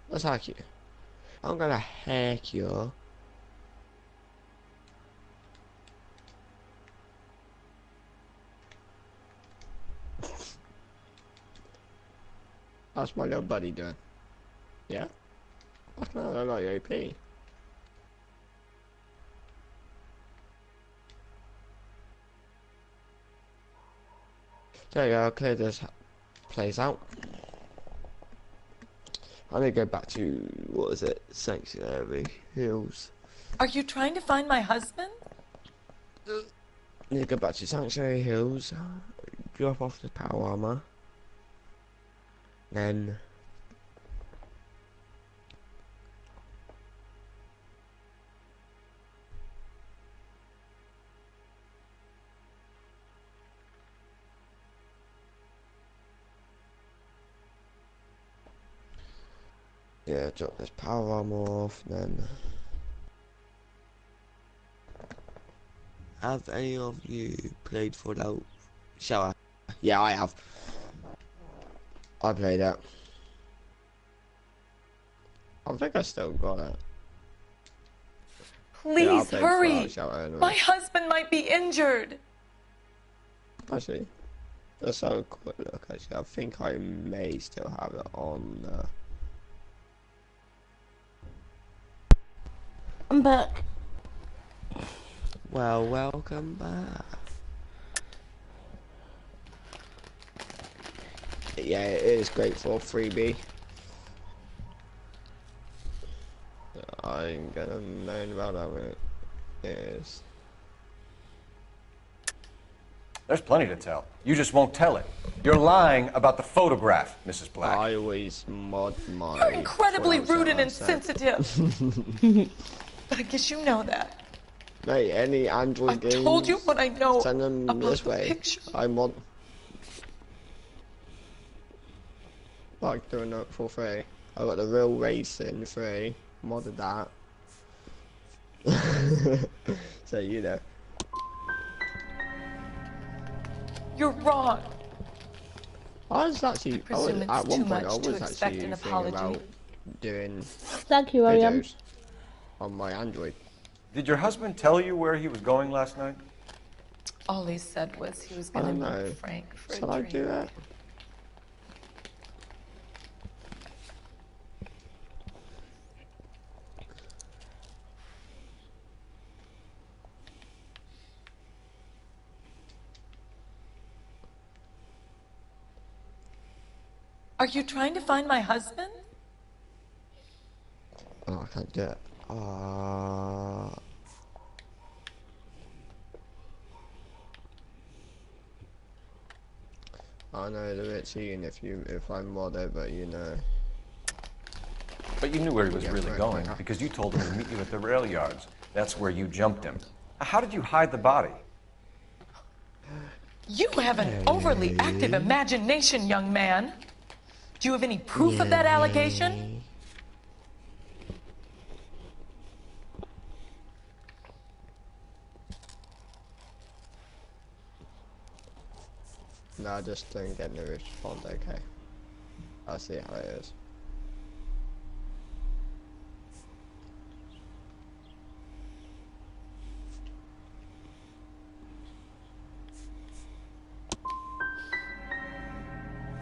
Let's hack you. I'm gonna hack you. How's my little buddy doing? Yeah? I don't like OP. There you go, I'll clear this place out. I need to go back to, what is it, Sanctuary Hills. Are you trying to find my husband? I need to go back to Sanctuary Hills, drop off the power armor, then... yeah, drop this power armor off, then... Have any of you played Fallout Shelter? Yeah, I have. I played it. I think I still got it. Please hurry! Anyway. My husband might be injured. Actually, let's have a quick look. Actually, I think I may still have it on. I'm back. Well, welcome back. Yeah, it is great for freebie. I'm gonna moan about that when it is. There's plenty to tell. You just won't tell it. You're lying about the photograph, Mrs. Black. I always mod my... You're incredibly rude and insensitive. But I guess you know that. Mate, any Android games... I told you what I know. Send them this way. Picture. I mod... like doing it for free. I got the real racing free. Modded that. So you know. You're wrong. I was actually... I presume at one point I to was expect actually an thinking apology. about doing... Thank you, Ariam. videos on my Android. Did your husband tell you where he was going last night? All he said was he was I going don't to know. meet Frank for Shall a I drink. do that? Are you trying to find my husband? Oh, I can't do it. I know it's a bit cheating if I mod it, but you know. But you knew where he was Yeah, really right, going right. because you told him to meet you at the rail yards. That's where you jumped him. How did you hide the body? You have an overly active imagination, young man. Do you have any proof of that allegation? No, I just don't get the response, okay. I'll see how it is.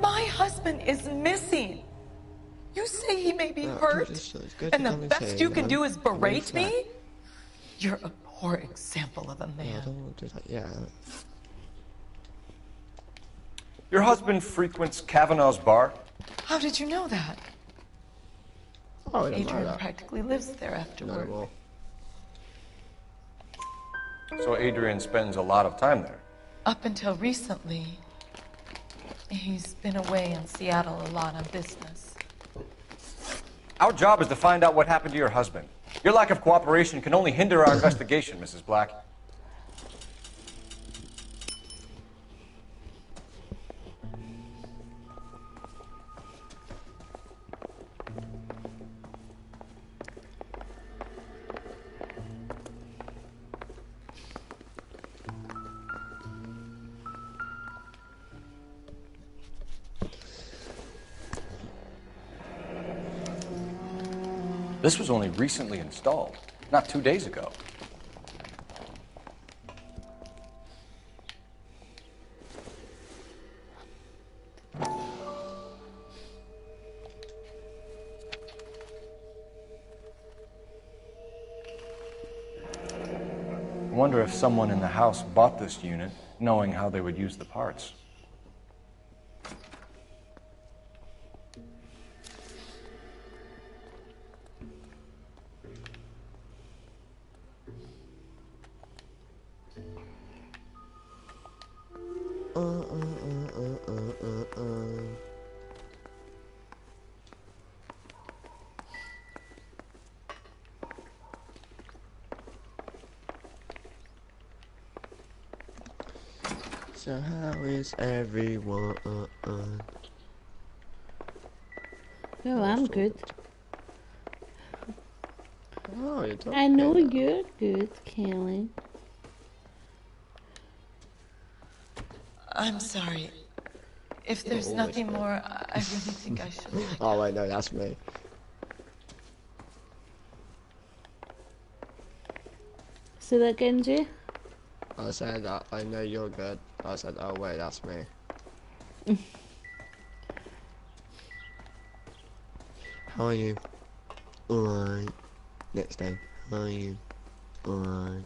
My husband is missing. You say he may be hurt, and the best you can do is berate me? You're a poor example of a man. I don't want to do that, yeah. Your husband frequents Kavanaugh's bar? How did you know that? Oh, I don't know Adrian that. practically lives there afterward. No, So Adrian spends a lot of time there? Up until recently, he's been away in Seattle a lot on business. Our job is to find out what happened to your husband. Your lack of cooperation can only hinder our investigation, Mrs. Black. This was only recently installed, not 2 days ago. I wonder if someone in the house bought this unit, knowing how they would use the parts. So how is everyone? Oh, I'm good. Oh, you're talking. I know you're good, Kelly. I'm sorry. If there's nothing more, I really think I should. Oh wait, no, that's me. Say that again, Jay. I said that I know you're good. I said, oh wait, that's me. How are you? Alright. Next day. How are you? Alright.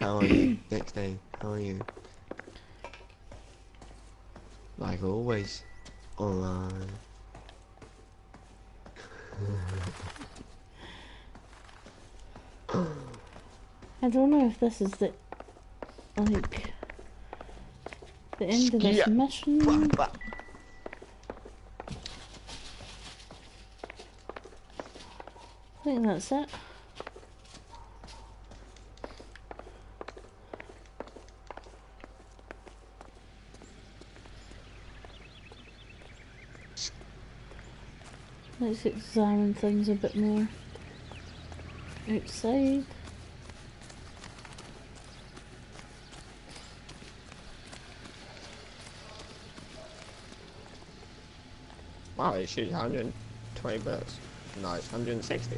How are you? Next day. How are you? Like always. Alright. I don't know if this is the end of this mission. I think that's it. Let's examine things a bit more outside. Wow, it shoots 120 bullets. Nice, 160.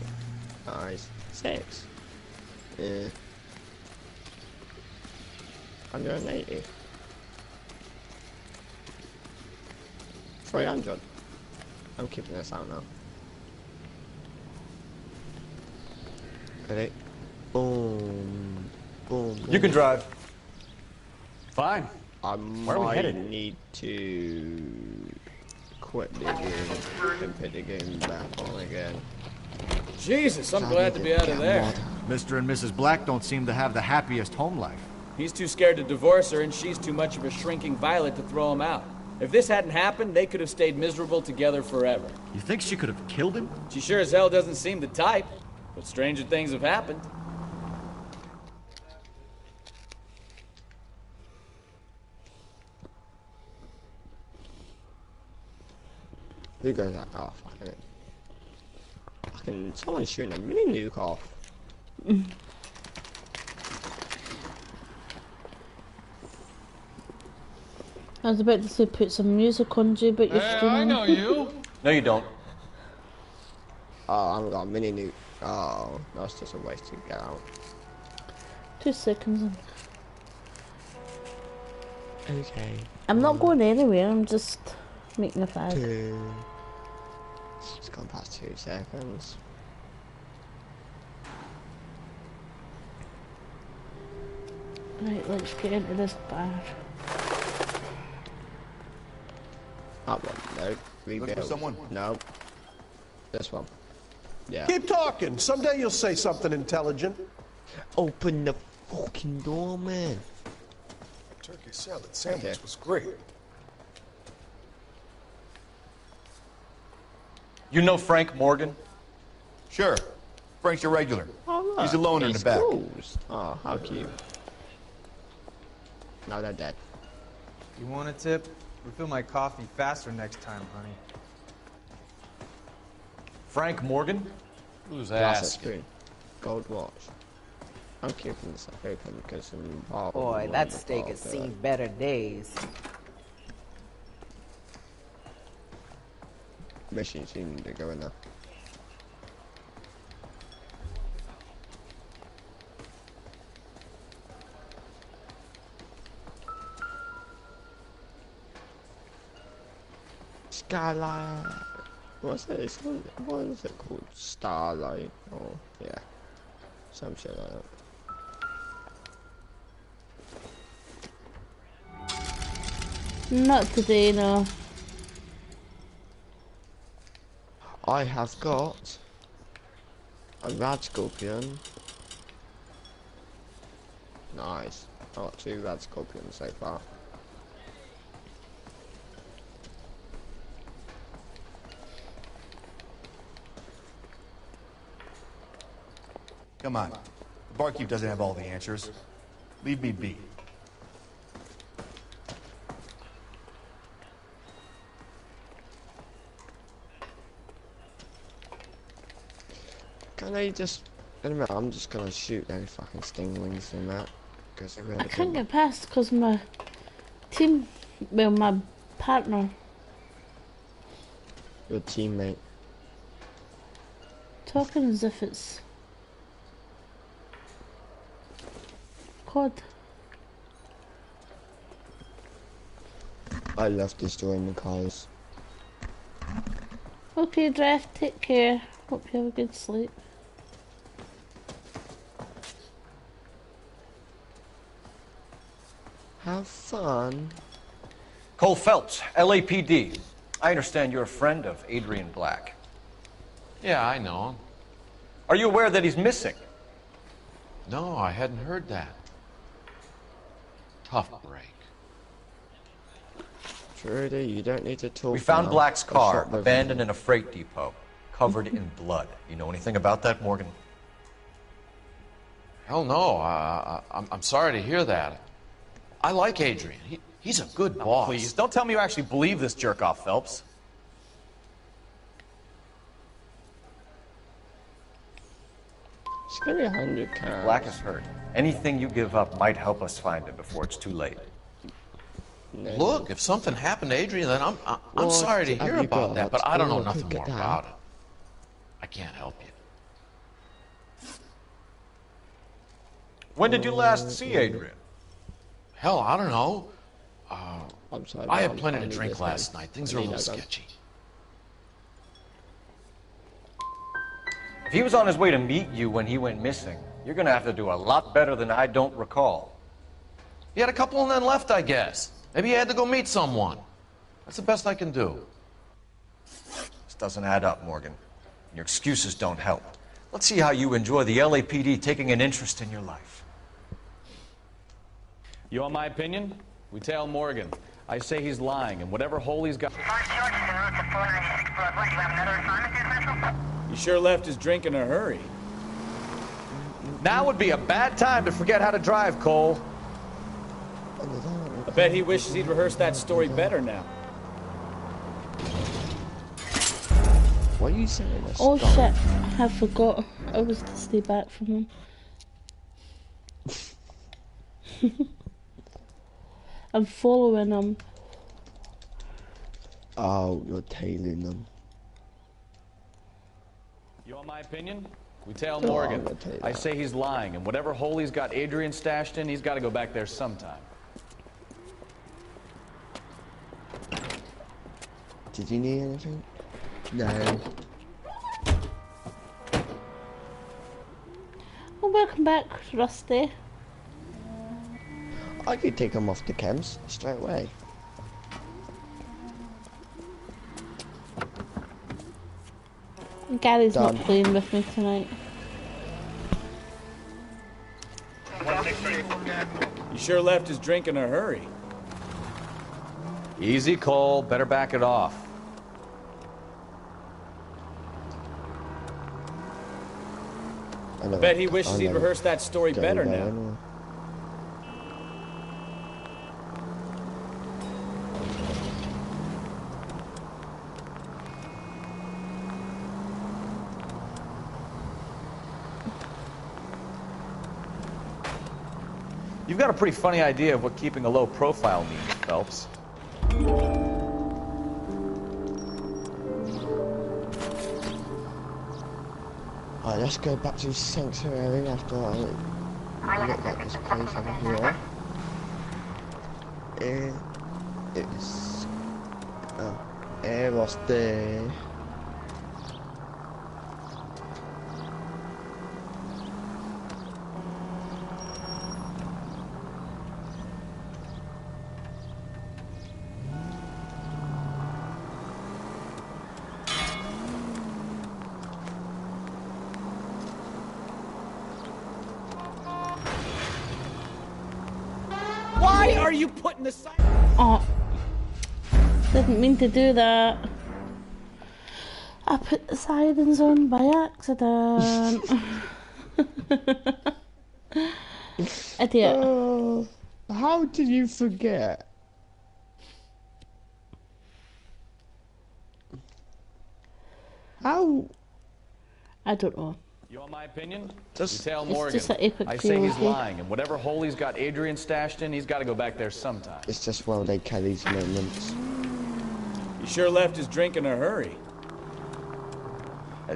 Nice, 6. Yeah. 180. 300. I'm keeping this out now. Ready? Boom. Boom. You can drive. Fine. Where are we headed? Need to quit the game and put the game back on again. Jesus, I'm glad to be out of there. Mr. and Mrs. Black don't seem to have the happiest home life. He's too scared to divorce her, and she's too much of a shrinking violet to throw him out. If this hadn't happened, they could have stayed miserable together forever. You think she could have killed him? She sure as hell doesn't seem the type, but stranger things have happened. Who goes that? Oh, fucking it. Fucking someone's shooting a mini nuke off. I was about to say put some music on, Jay, but you're streaming. I know you. No, you don't. Oh, I haven't got a mini nuke. Oh, that's just a waste to get out. 2 seconds. Okay. I'm not going anywhere, I'm just making a fag. It's gone past 2 seconds. Right, let's get into this bar. That one, no. Rebuild. Look for someone. No. This one. Yeah. Keep talking. Someday you'll say something intelligent. Open the fucking door, man. Turkey salad sandwich was great. You know Frank Morgan? Sure. Frank's your regular. Oh, he's a loner in the back. Schools. Oh, how cute. Now they're dead. You want a tip? Refill my coffee faster next time, honey. Frank Morgan? Who's Glass asking? screen. Gold watch. I'm keeping this open because I'm Boy, that steak has seen better days. Mission seems to go in there. Skylight. What's it? What is it called? Starlight? Or yeah, some shit like that. Not today, no. I have got a rad scorpion. Nice. I got 2 rad scorpions so far. Come on. The barkeep doesn't have all the answers. Leave me be. Can I just... In a minute, I'm just gonna shoot any fucking stinglings in that. Because really I can't get past because my team, well, my partner. Your teammate. Talking as if it's COD. I love destroying the cars. Okay, Draft, take care. Hope you have a good sleep. Have fun. Cole Phelps, LAPD. I understand you're a friend of Adrian Black. Yeah, I know him. Are you aware that he's missing? No, I hadn't heard that. Tough break. Trudy, you don't need to talk. We found now. Black's I car shot both of abandoned them. in a freight depot, covered in blood. You know anything about that, Morgan? Hell no. I'm sorry to hear that. I like Adrian. He's a good boss. Please, don't tell me you actually believe this jerk-off, Phelps. It's gonna be 100 cars. Black is hurt. Anything you give up might help us find him before it's too late. Look, if something happened to Adrian, then I'm sorry to hear about that, but I don't know nothing more about it. I can't help you. When did you last see Adrian? Hell, I don't know. I'm sorry, I had Mom. plenty I to need drink this last now. night. Things I are a need little that gun. sketchy. If he was on his way to meet you when he went missing, you're gonna have to do a lot better than I don't recall. He had a couple and then left, I guess. Maybe he had to go meet someone. That's the best I can do. This doesn't add up, Morgan. Your excuses don't help. Let's see how you enjoy the LAPD taking an interest in your life. You want my opinion? We tail Morgan. I say he's lying, and whatever hole he's got... He sure left his drink in a hurry. Now would be a bad time to forget how to drive, Cole. I bet he wishes he'd rehearsed that story better now. What are you saying? Oh shit, I forgot. I was to stay back from him. I'm following him. Oh, you're tailing them. You want my opinion? We tell Morgan. I say he's lying, and whatever hole he's got Adrian stashed in, he's got to go back there sometime. Did you need anything? No. Well, welcome back, Rusty. I could take him off the chems straight away. Gary's not playing with me tonight. He sure left his drink in a hurry. Easy, Cole. Better back it off. I bet he wishes he'd rehearsed that story better now. Anyway. You've got a pretty funny idea of what keeping a low profile means, Phelps. Alright, let's go back to Sanctuary after I look at this place over here. It's Eros there. Why are you putting the sign? Oh, didn't mean to do that. I put the sirens on by accident. Idiot. How did you forget? How? I don't know. You want my opinion? Just, you tell Morgan. Just an epic I say he's trilogy. lying, and whatever hole he's got Adrian stashed in, he's got to go back there sometime. It's just well they carry these moments. He sure left his drink in a hurry.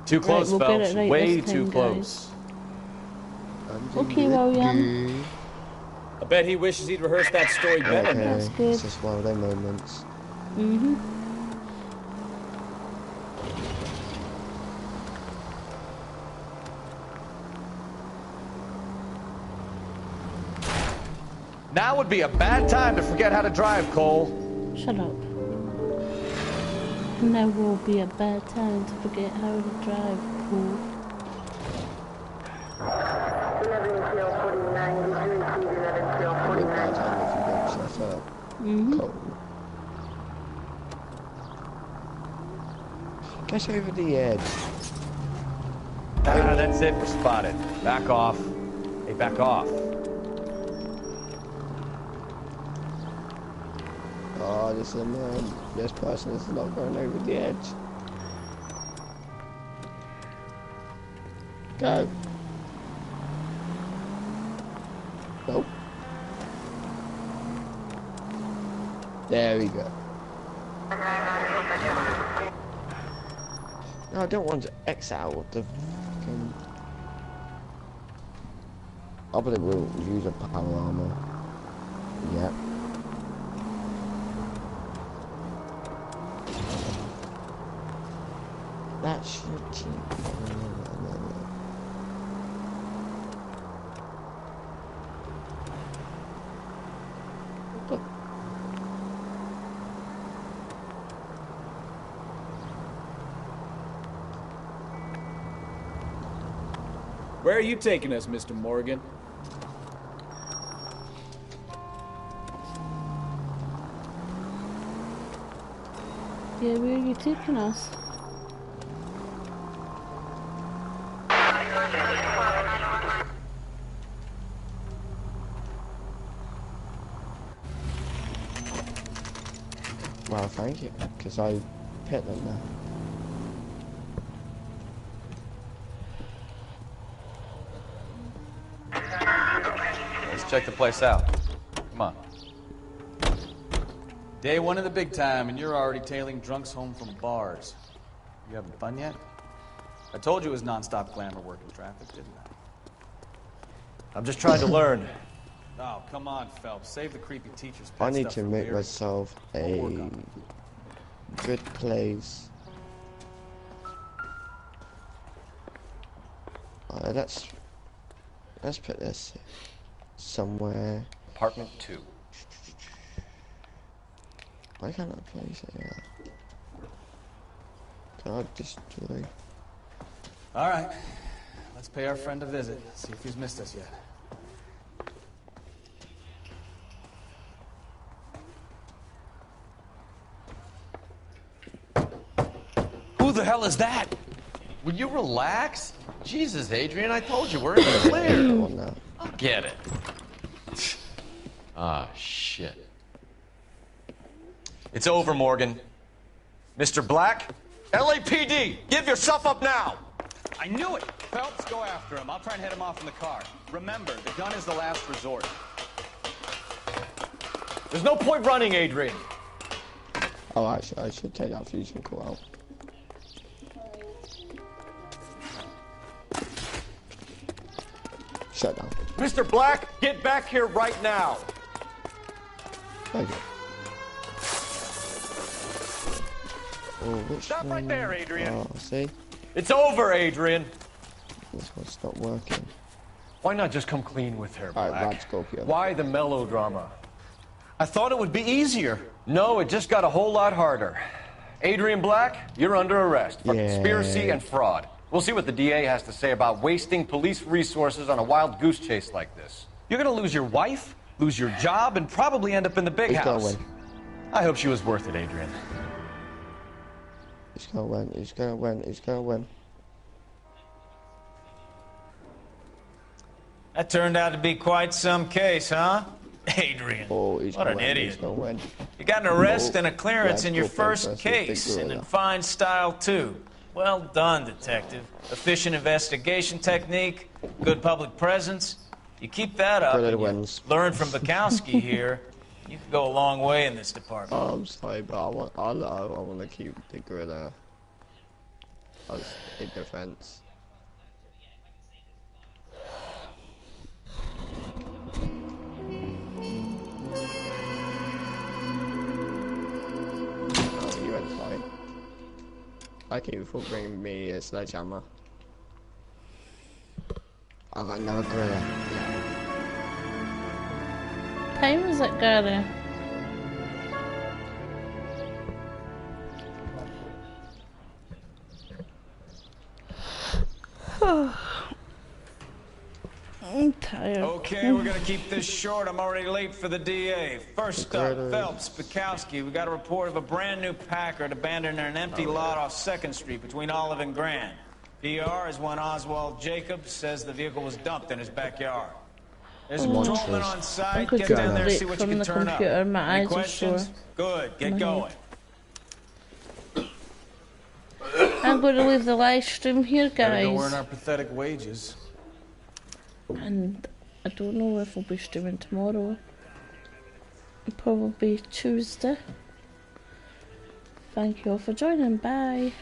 Too close, we'll get Phelps. it right Way this too time, close. Okay, William. I bet he wishes he'd rehearsed that story better. Okay, That's good. it's just one of their moments. Now would be a bad time to forget how to drive, Cole. Shut up. Now will be a bad time to forget how to drive, Paul. Cool. Get over the edge. Ah, that's it. We're spotted. Back off. Hey, back off. Oh, this person is not going over the edge. Go. Nope. There we go. No, I don't want to X out of the fucking... I believe we'll use a power armor. Yep. That should keep... Where are you taking us, Mr. Morgan? Yeah, where are you taking us? Well, thank you, because I hit them now. Let's check the place out. Come on. Day one of the big time, and you're already tailing drunks home from bars. You having fun yet? I told you it was non-stop glamour working traffic, didn't I? I'm just trying to learn. Oh, come on, Phelps. Save the creepy teacher's pet I need stuff to for make later. myself a good place. Let's put this somewhere. Apartment 2. Why can't I place it here? Can I destroy? All right. Let's pay our friend a visit. See if he's missed us yet. Who the hell is that? Will you relax? Jesus, Adrian, I told you we're in the clear. I'll get it. Ah, shit. It's over, Morgan. Mr. Black, LAPD, give yourself up now! I knew it! Phelps, go after him. I'll try and head him off in the car. Remember, the gun is the last resort. There's no point running, Adrian. Oh, actually, I should take that fusion core out. Shut down. Mr. Black, get back here right now. Okay. Oh, Stop right there, Adrian. Oh, see? It's over, Adrian. This one's not working. Why not just come clean with her, Black? Alright, bad Scorpio. Why the melodrama? I thought it would be easier. No, it just got a whole lot harder. Adrian Black, you're under arrest for conspiracy and fraud. We'll see what the DA has to say about wasting police resources on a wild goose chase like this. You're gonna lose your wife, lose your job, and probably end up in the big house. I hope she was worth it, Adrian. He's gonna win, he's gonna win, he's gonna win. That turned out to be quite some case, huh? Adrian, what an idiot. You got an arrest and a clearance in your first case, and in fine style, too. Well done, detective. Efficient investigation technique, good public presence. You keep that up, and you learn from Bukowski here, you can go a long way in this department. Oh, I'm sorry, but I want to keep the gorilla as a defense. Oh, you went fine. Thank you for bringing me a sledgehammer. I got another gorilla. Time is it, Gary? I'm tired. Okay, we're gonna keep this short. I'm already late for the DA. First up, Phelps, Bukowski. We got a report of a brand new Packard abandoned in an empty lot off 2nd Street between Olive and Grand. PR is when Oswald Jacobs says the vehicle was dumped in his backyard. There's a patrolman on site. Get down there, see what you can turn up. Any questions? Good, get going. I'm going to leave the live stream here, Better go guys. earn our pathetic wages. And I don't know if I'll be streaming tomorrow. Probably Tuesday. Thank you all for joining. Bye.